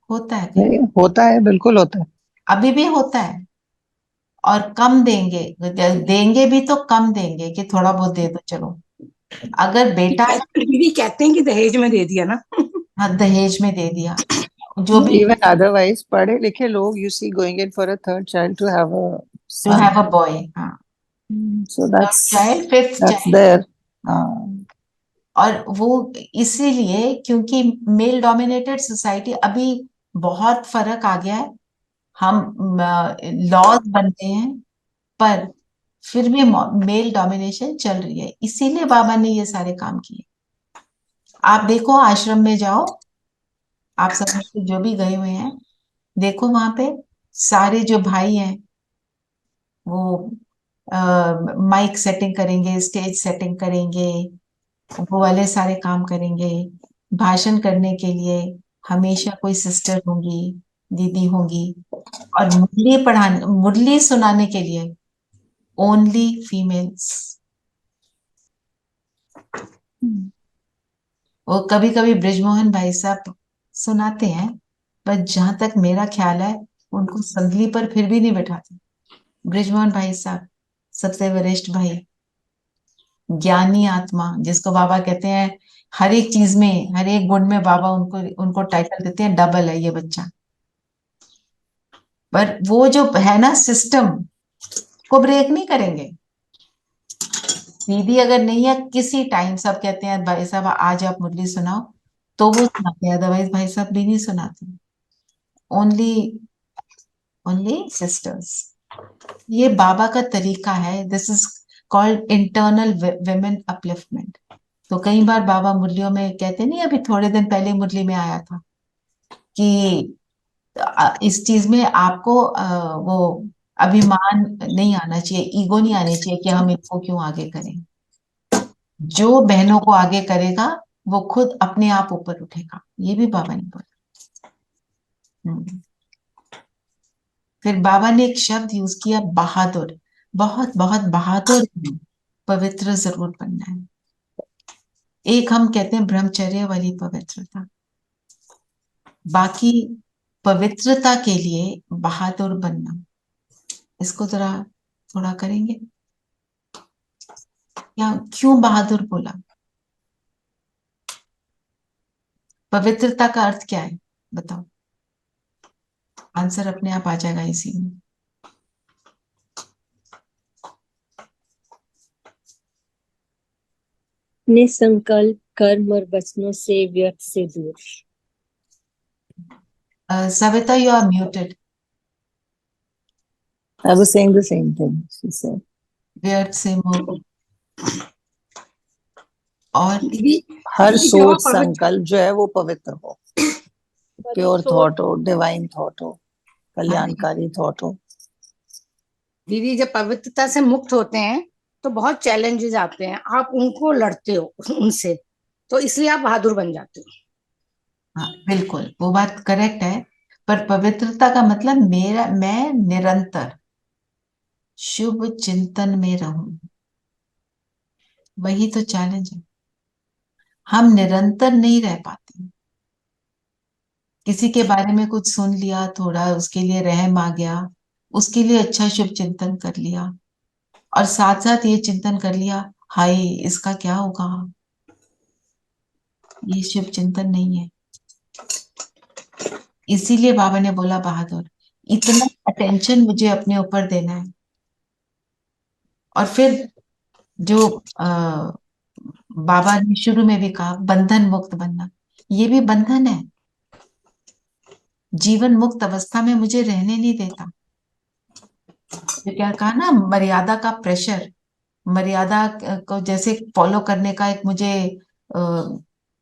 होता है कहीं, नहीं होता है, बिल्कुल होता है। अभी भी होता है। और कम देंगे, देंगे भी तो कम देंगे कि थोड़ा बहुत दे दो चलो। अगर बेटा, दीदी कहते हैं कि दहेज में दे दिया ना। हाँ दहेज में दे दिया, जो भी इवन अदरवाइज पढ़े लिखे लोग you see going in for a third child to have a two son, have a boy, हाँ so child, fifth that's child. There. और वो इसीलिए क्योंकि मेल डोमिनेटेड सोसाइटी, अभी बहुत फर्क आ गया है, हम लॉज बनते हैं पर फिर भी मेल डोमिनेशन चल रही है, इसीलिए बाबा ने ये सारे काम किए। आप देखो आश्रम में जाओ, आप सब में से जो भी गए हुए हैं देखो, वहां पे सारे जो भाई हैं वो माइक सेटिंग करेंगे, स्टेज सेटिंग करेंगे, वो वाले सारे काम करेंगे। भाषण करने के लिए हमेशा कोई सिस्टर होंगी, दीदी होंगी। और मुरली सुनाने के लिए ओनली फीमेल्स। वो कभी कभी ब्रिजमोहन भाई साहब सुनाते हैं, पर जहां तक मेरा ख्याल है उनको संदली पर फिर भी नहीं बैठाते। ब्रिजमोहन भाई साहब सबसे वरिष्ठ भाई, ज्ञानी आत्मा, जिसको बाबा कहते हैं हर एक चीज में, हर एक गुण में बाबा उनको उनको टाइटल देते हैं, डबल है ये बच्चा। पर वो जो है ना सिस्टम को ब्रेक नहीं करेंगे। दीदी अगर नहीं है किसी टाइम, सब कहते हैं भाई साहब आज आप मुरली सुनाओ, तो वो सुनाते हैं, अदरवाइज भाई साहब भी नहीं सुनाते। Only only sisters. ये बाबा का तरीका है, this is called internal women upliftment. तो कई बार बाबा मुरलियों में कहते नहीं, अभी थोड़े दिन पहले मुरली में आया था कि इस चीज में आपको वो अभिमान नहीं आना चाहिए, ईगो नहीं आनी चाहिए कि हम इनको क्यों आगे करें। जो बहनों को आगे करेगा वो खुद अपने आप ऊपर उठेगा, ये भी बाबा ने बोला। फिर बाबा ने एक शब्द यूज किया, बहादुर। बहुत बहुत बहादुर, पवित्र जरूर बनना है। एक हम कहते हैं ब्रह्मचर्य वाली पवित्रता, बाकी पवित्रता के लिए बहादुर बनना। इसको जरा थोड़ा करेंगे, या क्यों बहादुर बोला? पवित्रता का अर्थ क्या है बताओ? आंसर अपने आप आ जाएगा इसी में। अपने संकल्प कर्म और वचनों से व्यर्थ से दूर। Savita, you are muted. I was saying the same thing, she said. व्यर्थ से मुक्त, और हर दीदी जो सोच संकल्प जो है वो पवित्र हो, प्योर थॉट हो, डिवाइन थॉट हो, कल्याणकारी थॉट हो। दीदी जब पवित्रता से मुक्त होते हैं तो बहुत चैलेंजेस आते हैं, आप उनको लड़ते हो उनसे, तो इसलिए आप बहादुर बन जाते हो। हाँ बिल्कुल, वो बात करेक्ट है। पर पवित्रता का मतलब मैं निरंतर शुभ चिंतन में रहूं, वही तो चैलेंज है। हम निरंतर नहीं रह पाते। किसी के बारे में कुछ सुन लिया, थोड़ा उसके लिए रहम आ गया, उसके लिए अच्छा शुभ चिंतन कर लिया, और साथ साथ ये चिंतन कर लिया, हाय इसका क्या होगा। ये शुभ चिंतन नहीं है। इसीलिए बाबा ने बोला बहादुर, इतना अटेंशन मुझे अपने ऊपर देना है। और फिर जो बाबा ने शुरू में भी कहा, बंधन मुक्त बनना, ये भी बंधन है। जीवन मुक्त अवस्था में मुझे रहने नहीं देता। ये क्या कहा ना, मर्यादा का प्रेशर, मर्यादा को जैसे फॉलो करने का एक मुझे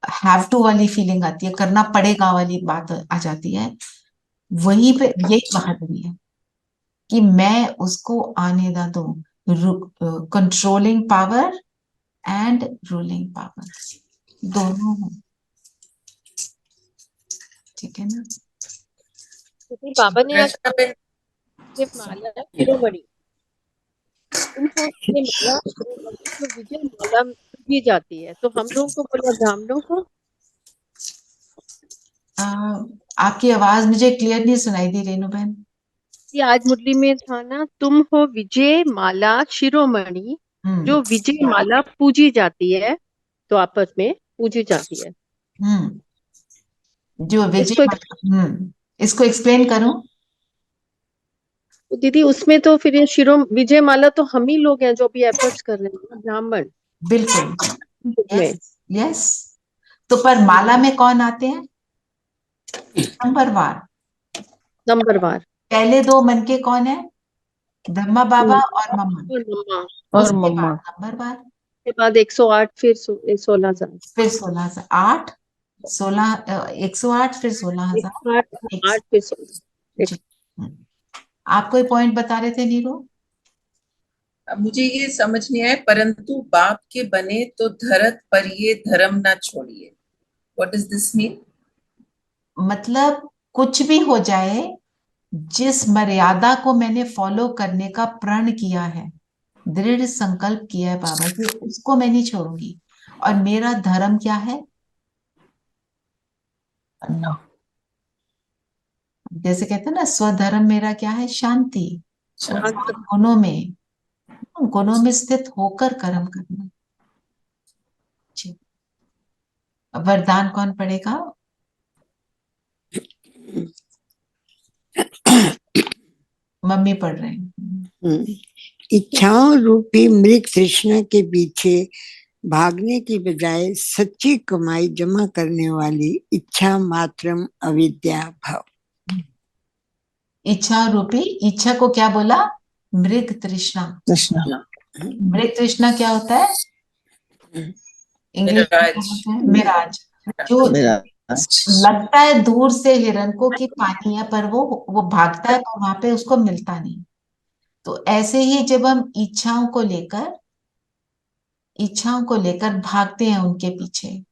हैव टू वाली फीलिंग आती है, करना पड़ेगा वाली बात आ जाती है। वहीं पे यही बहादुरी है कि मैं उसको आने ना दूं। Controlling power and ruling power दोनों हो, ठीक है ना? क्योंकि बाबा ने आज रचना बहन, ये माला शिरोमणि, तुम हो ये माला शिरोमणि जो विजय माला दी जाती है, तो हम लोगों को बोला ब्राह्मणों को। आपकी आवाज मुझे क्लियर नहीं सुनाई दी रेणु बहन। ये आज मुरली में था ना, तुम हो विजय माला शिरोमणि जो विजय माला पूजी जाती है, तो आपस में पूजी जाती है। जो विजय, इसको एक्सप्लेन करूं? तो दीदी उसमें तो फिर ये शिरो विजय माला तो हम ही लोग हैं जो भी एफर्ट्स कर रहे हैं, ब्राह्मण। बिल्कुल, यस। तो पर माला में कौन आते हैं? नंबरवार। पहले दो मन के कौन है? ब्रह्मा बाबा और मम्मा। और मम्मा नंबरवार के बाद 108, फिर 16,000, फिर 16,000, 8 16 108 फिर 16,000, 8 फिर 16। आप कोई पॉइंट बता रहे थे नीरू? मुझे ये समझ नहीं आया, परंतु बाप के बने तो धरत पर ये धर्म ना छोड़िए। What does this mean? मतलब कुछ भी हो जाए, जिस मर्यादा को मैंने फॉलो करने का प्रण किया है, दृढ़ संकल्प किया है बाबा जी, उसको मैं नहीं छोड़ूंगी। और मेरा धर्म क्या है? जैसे कहते हैं ना, स्वधर्म मेरा क्या है? शांति। गुणों में स्थित होकर कर्म करना। वरदान कौन पढ़ेगा? मम्मी पढ़ रहे हैं। इच्छाओं रूपी मृग तृष्णा के पीछे भागने की बजाय सच्ची कमाई जमा करने वाली इच्छा मात्रम अविद्या भव। इच्छा रूपी, इच्छा को क्या बोला? मृग तृष्णा। मृग तृष्णा क्या होता है? इंग्लिश में मिराज। जो लगता है दूर से हिरन को कि पानी है, पर वो भागता है तो वहां पे उसको मिलता नहीं। तो ऐसे ही जब हम इच्छाओं को लेकर भागते हैं उनके पीछे,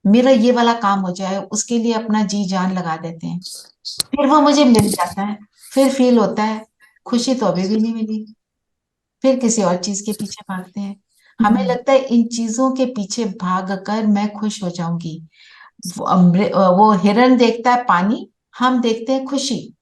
मेरा ये वाला काम हो जाए, उसके लिए अपना जी जान लगा देते हैं, फिर वो मुझे मिल जाता है, फिर फील होता है खुशी तो अभी भी नहीं मिली, फिर किसी और चीज के पीछे भागते हैं। हमें लगता है इन चीजों के पीछे भाग कर मैं खुश हो जाऊंगी। वो हिरन देखता है पानी, हम देखते हैं खुशी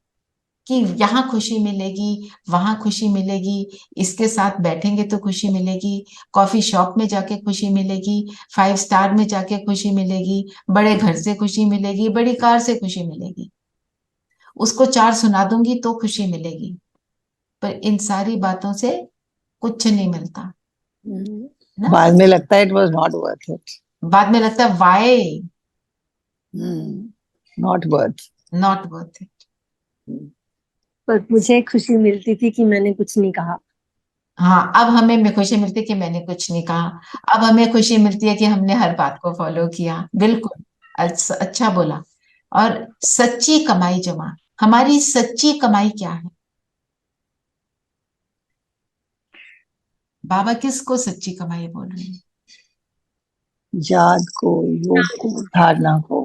कि यहाँ खुशी मिलेगी, वहां खुशी मिलेगी, इसके साथ बैठेंगे तो खुशी मिलेगी, कॉफी शॉप में जाके खुशी मिलेगी, 5 स्टार में जाके खुशी मिलेगी, बड़े घर से खुशी मिलेगी, बड़ी कार से खुशी मिलेगी, उसको 4 सुना दूंगी तो खुशी मिलेगी। पर इन सारी बातों से कुछ नहीं मिलता ना। बाद में लगता है it was not worth it, बाद में लगता है वाई नॉट वर्थ इट। पर मुझे खुशी मिलती थी कि मैंने कुछ नहीं कहा। हाँ, अब हमें खुशी मिलती है कि मैंने कुछ नहीं कहा। अब हमें खुशी मिलती है कि हमने हर बात को फॉलो किया। बिल्कुल अच्छा बोला। और सच्ची कमाई जमा, हमारी सच्ची कमाई क्या है? बाबा किसको सच्ची कमाई बोल रहे हैं? याद को, योग को, धारणा को।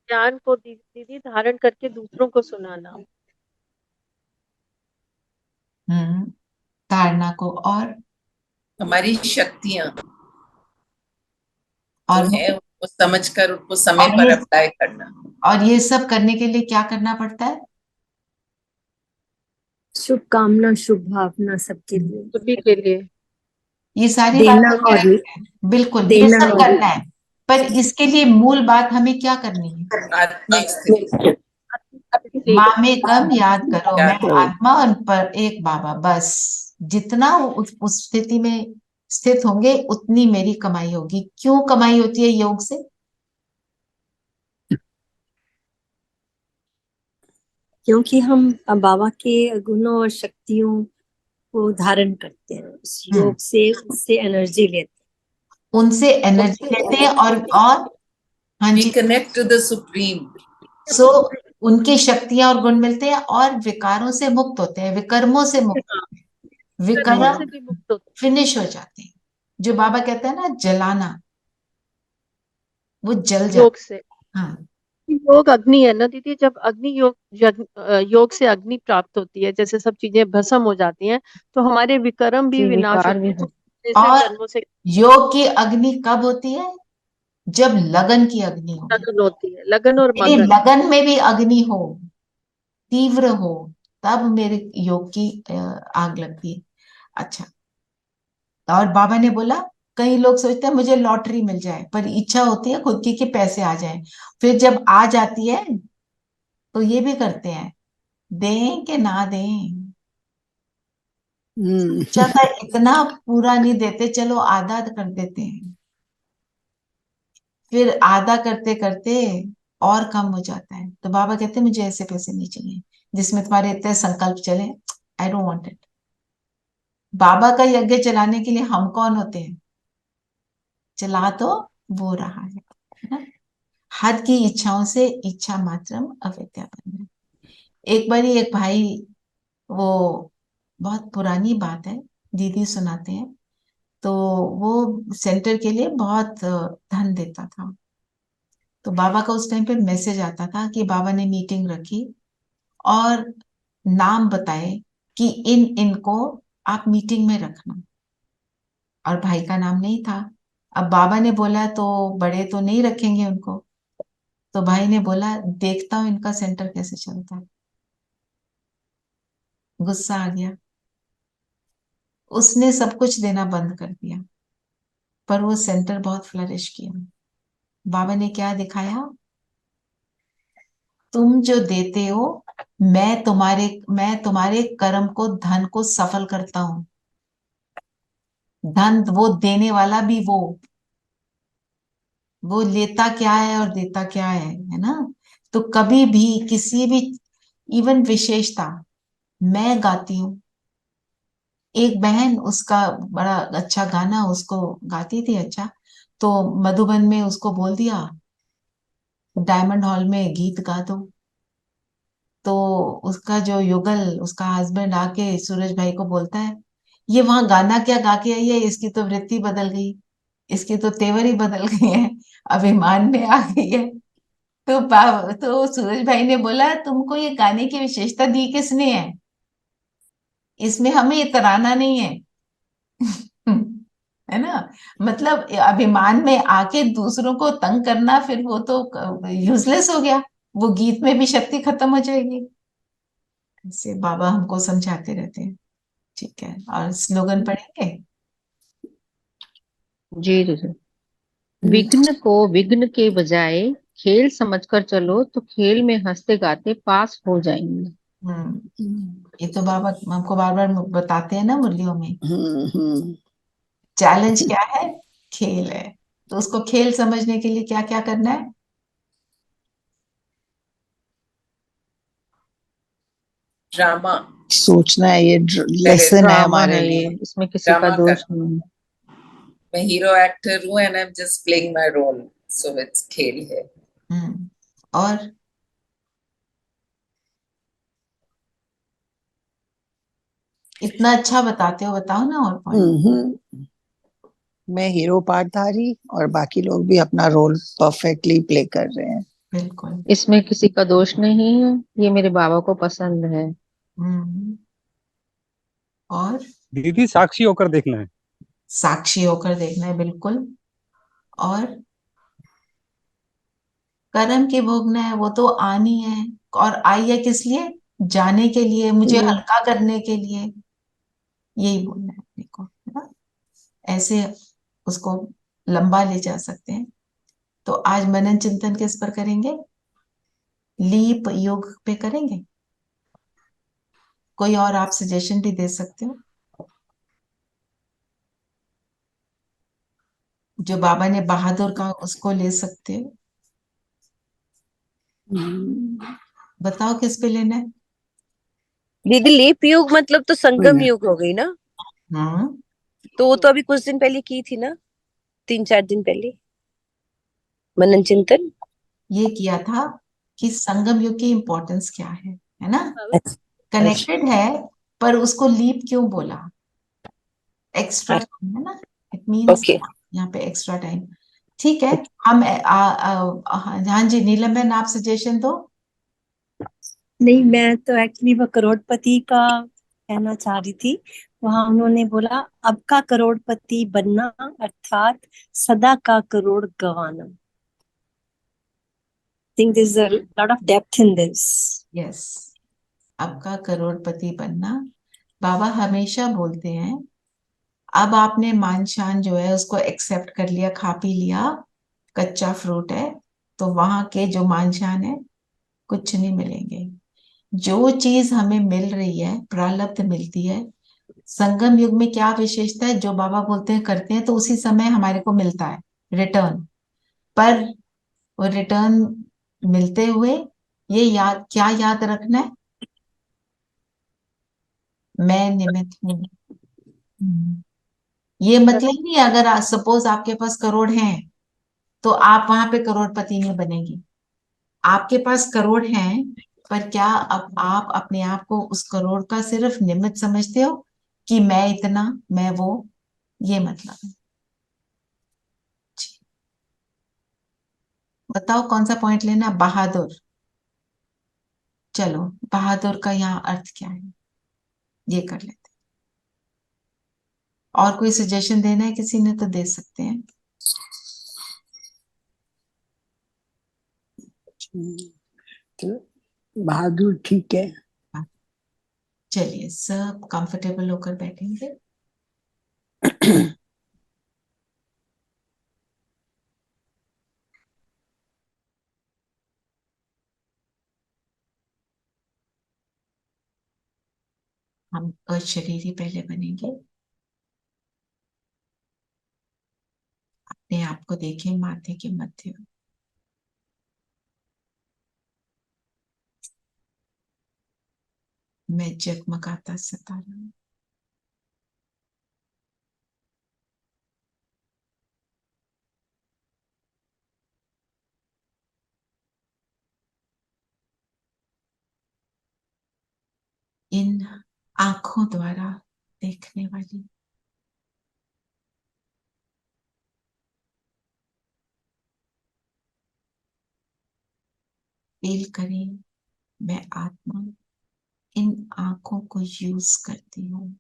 ज्ञान को दीदी धारण करके दूसरों को सुनाना। धारणा को, और हमारी शक्तियां और जो है उनको समझकर उनको समय और पर ये अप्लाई करना। और ये सब करने के लिए क्या करना पड़ता है? शुभकामना, शुभ भावना सबके लिए, सभी के लिए ये सारी देना बातें और बिल्कुल ये देना सब और करना है। पर इसके लिए मूल बात हमें क्या करनी है? आत्मिक स्थिति। मामेकम याद करो, मैं याद आत्मा और पर एक बाबा। बस जितना उस स्थिति में स्थित होंगे उतनी मेरी कमाई होगी। क्यों कमाई होती है योग से? क्योंकि हम बाबा के गुणों और शक्तियों को धारण करते हैं, उस योग से उससे एनर्जी लेते हैं। उनसे एनर्जी लेते हैं और हाँ वी जी, connect to the Supreme. So उनकी शक्तियां और गुण मिलते हैं और विकारों से मुक्त होते हैं, विकर्मों से मुक्त होते हैं, कर्मों से विकर्म भी मुक्त होते फिनिश हो जाते हैं। जो बाबा कहते हैं ना, जलाना, वो जल हैं जाता योग से। है। हाँ, योग अग्नि है ना दीदी, जब अग्नि योग से अग्नि प्राप्त होती है, जैसे सब चीजें भस्म हो जाती हैं, तो हमारे विकर्म भी जी, विनाश विकार होते भी हैं, हो। जैसे और कर्मों से योग की अग्नि कब होती है? जब लगन की अग्नि हो। लगन होती है, लगन और मेरी मगन। लगन में भी अग्नि हो, तीव्र हो, तब मेरे योग की आग लगती है। अच्छा, और बाबा ने बोला, कई लोग सोचते हैं मुझे लॉटरी मिल जाए, पर इच्छा होती है खुद की कि पैसे आ जाए। फिर जब आ जाती है तो ये भी करते हैं, दें कि ना दें। इच्छा का इतना पूरा नहीं देते, चलो आधा कर देते हैं। फिर आधा करते करते और कम हो जाता है, तो बाबा कहते हैं मुझे ऐसे पैसे नहीं चाहिए जिसमें तुम्हारे इतने संकल्प चले। I don't want it. बाबा का यज्ञ चलाने के लिए हम कौन होते हैं? चला तो वो रहा है ना। हद की इच्छाओं से इच्छा मात्रम अविद्या बनना। एक बारी एक भाई, वो बहुत पुरानी बात है, दीदी सुनाते हैं, तो वो सेंटर के लिए बहुत धन देता था। तो बाबा का उस टाइम पे मैसेज आता था कि बाबा ने मीटिंग रखी और नाम बताए कि इन इनको आप मीटिंग में रखना, और भाई का नाम नहीं था। अब बाबा ने बोला तो बड़े तो नहीं रखेंगे उनको, तो भाई ने बोला देखता हूं इनका सेंटर कैसे चलता है। गुस्सा आ गया, उसने सब कुछ देना बंद कर दिया, पर वो सेंटर बहुत फ्लरिश किया। बाबा ने क्या दिखाया? तुम जो देते हो, मैं तुम्हारे कर्म को, धन को सफल करता हूं। धन वो देने वाला भी वो लेता क्या है और देता क्या है ना। तो कभी भी किसी भी, इवन विशेषता, मैं गाती हूँ, एक बहन, उसका बड़ा अच्छा गाना, उसको गाती थी अच्छा, तो मधुबन में उसको बोल दिया डायमंड हॉल में गीत गा दो। तो उसका जो युगल, उसका हस्बैंड आके सूरज भाई को बोलता है, ये वहां गाना क्या गा के आई है, इसकी तो वृत्ति बदल गई, इसकी तो तेवर ही बदल गई है, अभिमान में आ गई है। तो सूरज भाई ने बोला, तुमको ये गाने की विशेषता दी किसने है? इसमें हमें इतराना नहीं है। है ना। मतलब अभिमान में आके दूसरों को तंग करना, फिर वो तो यूजलेस हो गया, वो गीत में भी शक्ति खत्म हो जाएगी। ऐसे बाबा हमको समझाते रहते हैं। ठीक है, और स्लोगन पढ़ेंगे? जी जी। विघ्न को विघ्न के बजाय खेल समझकर चलो तो खेल में हंसते गाते पास हो जाएंगे। ये तो बाबा हमको बार बार बताते हैं ना मुरलियों में। हम्म चैलेंज क्या है? खेल है। तो उसको खेल समझने के लिए क्या क्या करना है? ड्रामा, सोचना है, ये पहले लेसन है ड्रामा हमारे है ये, लिए। इसमें किसी का ड्रामा दोष कर, नहीं है। मैं हीरो एक्टर हूँ and I am just playing my role, so it's खेल है। और इतना अच्छा बताते हो, बताओ ना और पॉइंट। मैं हीरो पार्टधारी और बाकी लोग भी अपना रोल परफेक्टली प्ले कर रहे हैं। बिल्कुल। इसमें किसी का दोष नहीं है, ये मेरे बाबा को पसंद है। हम्म और दीदी साक्षी होकर देखना है। साक्षी होकर देखना है, बिल्कुल। और कर्म के भोगना है, वो तो आनी है। और आई है किस लिए? जाने के लिए, मुझे हल्का करने के लिए। यही बोलना है अपने को, है ना? ऐसे उसको लंबा ले जा सकते हैं। तो आज मनन चिंतन किस पर करेंगे? लीप योग पे करेंगे। कोई और आप सजेशन भी दे सकते हो। जो बाबा ने बहादुर का, उसको ले सकते हो। बताओ किस पे लेना है? दीदी लेप योग मतलब तो संगम योग हो गई ना? हाँ, तो वो तो अभी कुछ दिन पहले की थी ना, 3-4 दिन पहले, मनन चिंतन। ये किया था कि संगम युग की इंपॉर्टेंस क्या है ना? अच्छा, कनेक्टेड है, पर उसको लीप क्यों बोला? एक्स्ट्रा टाइम है ना, इट मीन्स ओके। यहाँ पे एक्स्ट्रा टाइम। ठीक है, हम हाँ जी, नीलम बहन, आप सजेशन दो। नहीं, मैं तो एक्चुअली वो करोड़पति का कहना चाह रही थी। वहां उन्होंने बोला अब का करोड़पति बनना अर्थात सदा का करोड़ गवाना। Think this a lot of depth in this. Yes, अब का करोड़पति बनना। बाबा हमेशा बोलते हैं, अब आपने मान शान जो है उसको एक्सेप्ट कर लिया, खा पी लिया, कच्चा फ्रूट है, तो वहां के जो मान शान है कुछ नहीं मिलेंगे। जो चीज हमें मिल रही है प्रारब्ध मिलती है। संगम युग में क्या विशेषता है? जो बाबा बोलते हैं करते हैं तो उसी समय हमारे को मिलता है रिटर्न। पर वो रिटर्न मिलते हुए ये याद, क्या याद रखना है? मैं निमित्त हूँ। ये मतलब नहीं, अगर सपोज आपके पास करोड़ हैं तो आप वहां पे करोड़पति नहीं बनेंगे। आपके पास करोड़ हैं, पर क्या अब आप अपने आप को उस करोड़ का सिर्फ निमित्त समझते हो कि मैं इतना, मैं वो? ये मतलब है। बताओ कौन सा पॉइंट लेना? बहादुर। चलो, बहादुर का यहाँ अर्थ क्या है, ये कर लेते हैं। और कोई सजेशन देना है किसी ने तो दे सकते हैं। तो बहादुर ठीक है। चलिए, सब कंफर्टेबल होकर बैठेंगे। हम अशरीरी पहले बनेंगे। अपने आप को देखें माथे के मध्य। मैं जगमगाता सितारा हूं। इन आंखों द्वारा देखने वाली। फील करें, मैं आत्मा इन आंखों को यूज करती हूँ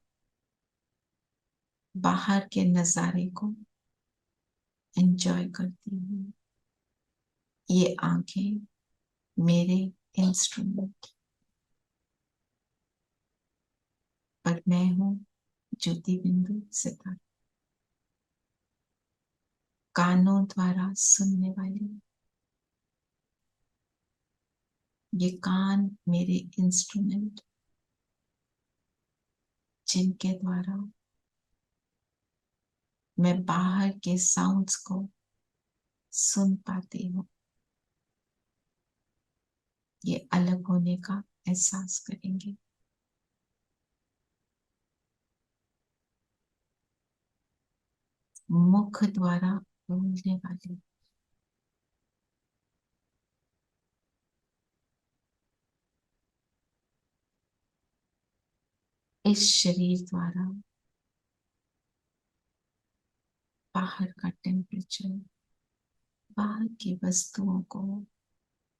बाहर के नजारे को एंजॉय करती हूँ। ये आंखें मेरे इंस्ट्रूमेंट। और मैं हूं ज्योति बिंदु सितारा, कानों द्वारा सुनने वाली। ये कान मेरे इंस्ट्रूमेंट, जिनके द्वारा मैं बाहर के साउंड्स को सुन पाती हूँ। ये अलग होने का एहसास करेंगे। मुख द्वारा बोलने वाले, इस शरीर द्वारा बाहर का टेम्परेचर, बाहर की वस्तुओं को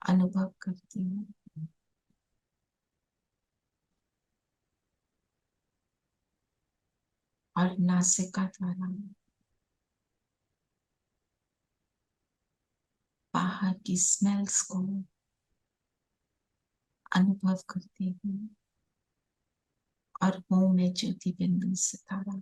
अनुभव करती हूँ। और नासिका द्वारा बाहर की स्मेल्स को अनुभव करती हूँ। और हूँ मैं ज्योति बिंदु सितारा।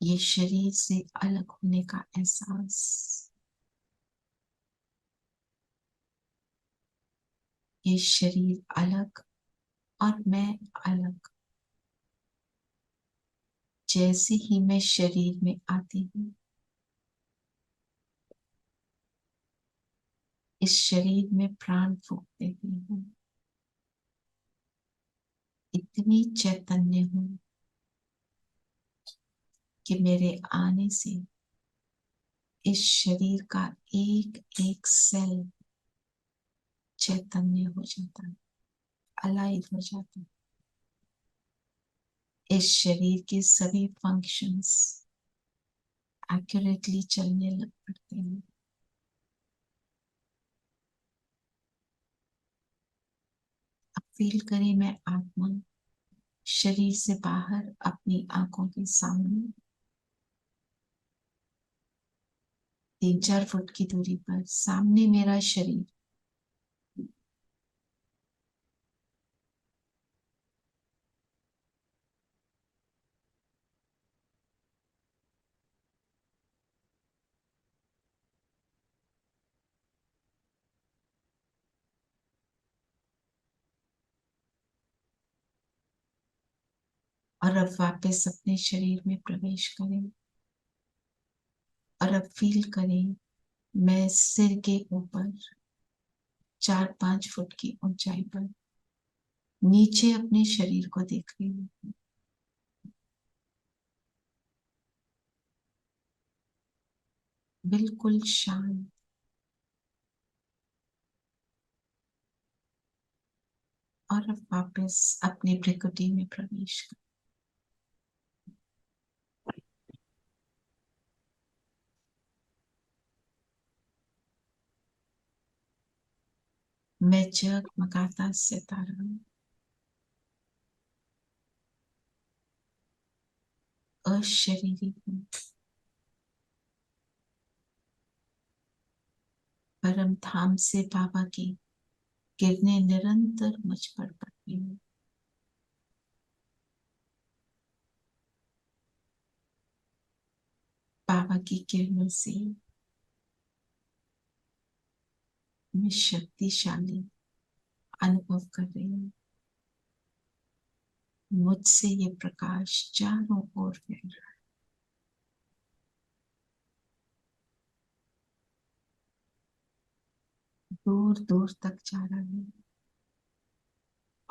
ये शरीर से अलग होने का एहसास, ये शरीर अलग और मैं अलग। जैसे ही मैं शरीर में आती हूँ, इस शरीर में प्राण फूंक देती हूँ। इतनी चैतन्य हूँ कि मेरे आने से इस शरीर का एक एक सेल चैतन्य हो जाता है, अलाइव हो जाता है। इस शरीर के सभी फंक्शंस एक्यूरेटली चलने लग पड़ते हैं। अब फील करें, मैं आत्मा शरीर से बाहर अपनी आंखों के सामने 3-4 फुट की दूरी पर सामने मेरा शरीर, और अब वापस अपने शरीर में प्रवेश करें। और अब फील करें, मैं सिर के ऊपर 4-5 फुट की ऊंचाई पर नीचे अपने शरीर को देख रही हूँ। बिल्कुल शांत। और अब वापस अपनी भ्रिकुटी में प्रवेश करें। मैं जगमगाता सितारा हूँ, अशरीरी हूँ। परम धाम से बाबा की किरणें निरंतर मुझ पर पड़ती हैं। बाबा की किरणों से मैं शक्तिशाली अनुभव कर रही हूँ। मुझसे ये प्रकाश चारों ओर फैल रहा है। दूर दूर तक जा रहा है।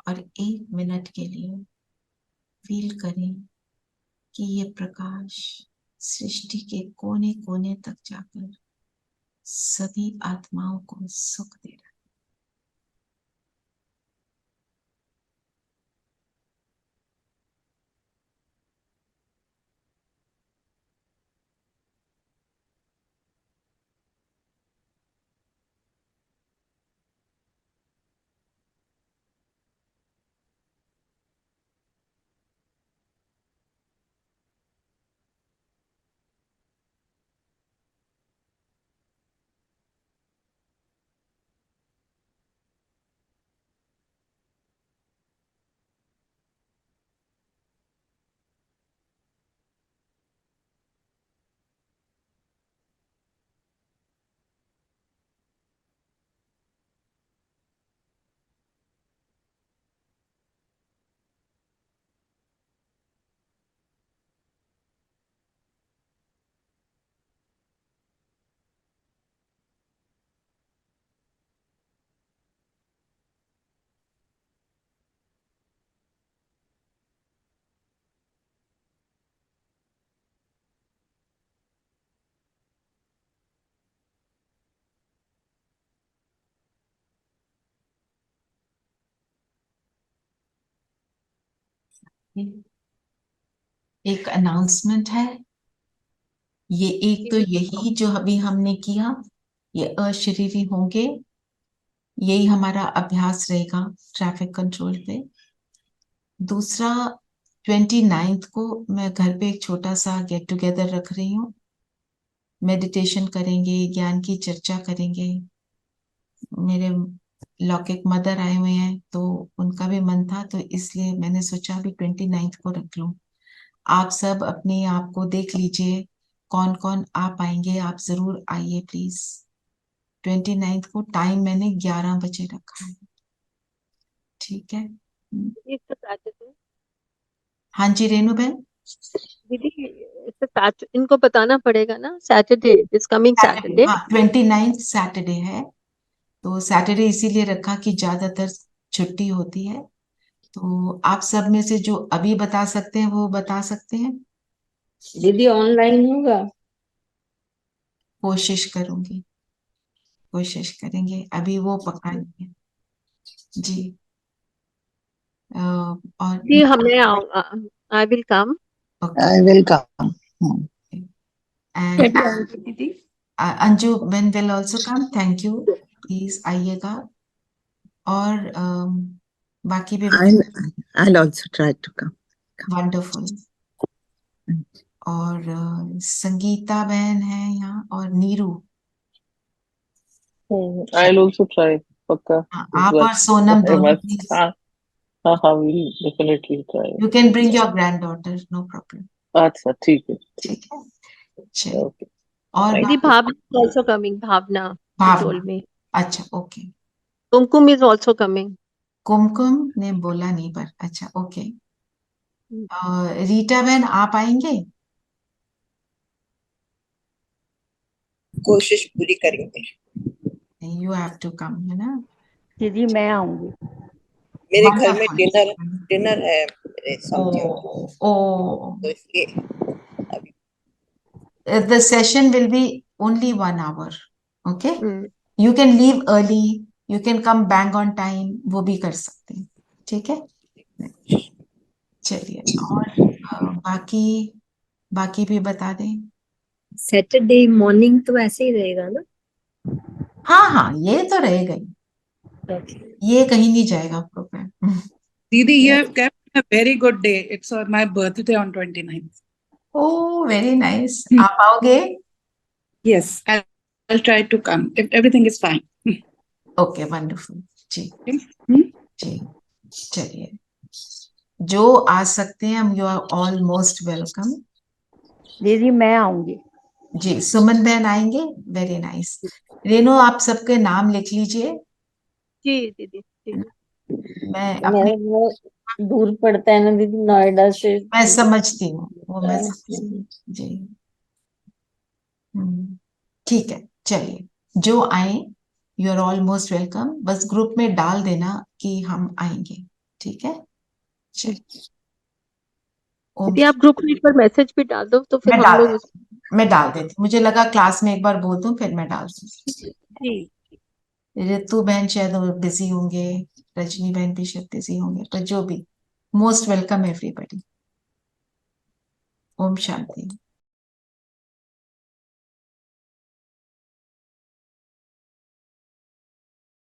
और 1 मिनट के लिए फील करें कि ये प्रकाश सृष्टि के कोने कोने तक जाकर सभी आत्माओं को सुख दे रहा है। एक अनाउंसमेंट है, ये एक तो यही जो अभी हमने किया, ये अशरीरी होंगे, यही हमारा अभ्यास रहेगा ट्रैफिक कंट्रोल पे। दूसरा 29 को मैं घर पे एक छोटा सा गेट टुगेदर रख रही हूँ, मेडिटेशन करेंगे, ज्ञान की चर्चा करेंगे। मेरे लौकिक मदर आए हुए हैं तो उनका भी मन था, तो इसलिए मैंने सोचा अभी 29 को रख लूं। आप सब अपने आप को देख लीजिए, कौन कौन आ पाएंगे, आप जरूर आइए प्लीज। 29 को टाइम मैंने 11 बजे रखा है, ठीक है? इस सैटरडे हाँ जी रेणु बहन। दीदी, इनको बताना पड़ेगा ना, सैटरडे, दिस कमिंग सैटरडे। हाँ 29 सैटरडे है, तो सैटरडे इसीलिए रखा कि ज्यादातर छुट्टी होती है। तो आप सब में से जो अभी बता सकते हैं वो बता सकते हैं। दीदी ऑनलाइन होगा? कोशिश करूंगी, कोशिश करेंगे, अभी वो पक्का नहीं है जी। और जी, हमें I will come. I will come. And दीदी अंजू बेन will also come, thank you, please आइएगा। और बाकी भी I'll also try to come. Wonderful. और संगीता बहन है यहाँ, और नीरू। I'll also try, पक्का। आप और सोनम I दोनों must, प्लीज। हाँ, we'll definitely try. You can bring your granddaughter, no problem. अच्छा, ठीक है। ठीक है, चलिए। Okay. और दीदी Bhavana is also coming, Bhavana she told Bhavana, me. अच्छा okay. Kumkum is also coming. Kumkum ने बोला नहीं पर, अच्छा ओके। रीटा बहन आप आएंगे? कोशिश पूरी करेंगे। यू हैव टू कम, है ना? दीदी मैं आऊंगी। मेरे घर में Wonderful. डिनर है मेरे समथिंग, Oh, तो इसलिए the session will be only 1 hour. Okay? Hmm. You can leave early, you can come bang on time, वो भी कर सकते हैं, ठीक है? चलिए, और बाकी भी बता दें। सैटरडे मॉर्निंग तो ऐसे ही रहेगा ना? हाँ, ये तो रहेगा ही, ये कहीं नहीं जाएगा programme. Didi, you have kept a very good day. It's my birthday on 29th. Oh, very nice. आप आओगे? Yes, I'll try to come if everything is fine. Okay, wonderful. जी जी, चलिए, जो आ सकते हैं हम, you are all most welcome. दीदी मैं आऊंगी। जी, सुमन बहन आएंगे, वेरी नाइस। रेणु आप सबके नाम लिख लीजिए। जी दीदी, मैं अपने वो दूर पड़ता है ना दीदी, नोएडा से। मैं समझती हूँ, वो मैं समझती हूँ जी। ठीक है, चलिए, जो आए you are all most welcome. बस ग्रुप में डाल देना कि हम आएंगे, ठीक है? चलिए, दीदी आप ग्रुप में एक बार मैसेज भी डाल दो तो फिर हम लोग मैं डाल देती, मुझे लगा क्लास में एक बार बोल दूं, फिर मैं डाल दूंगी। जी। रितु बहन शायद बिजी होंगे, रजनी बहन भी शायद बिजी होंगे, पर जो भी, most welcome everybody. Om Shanti.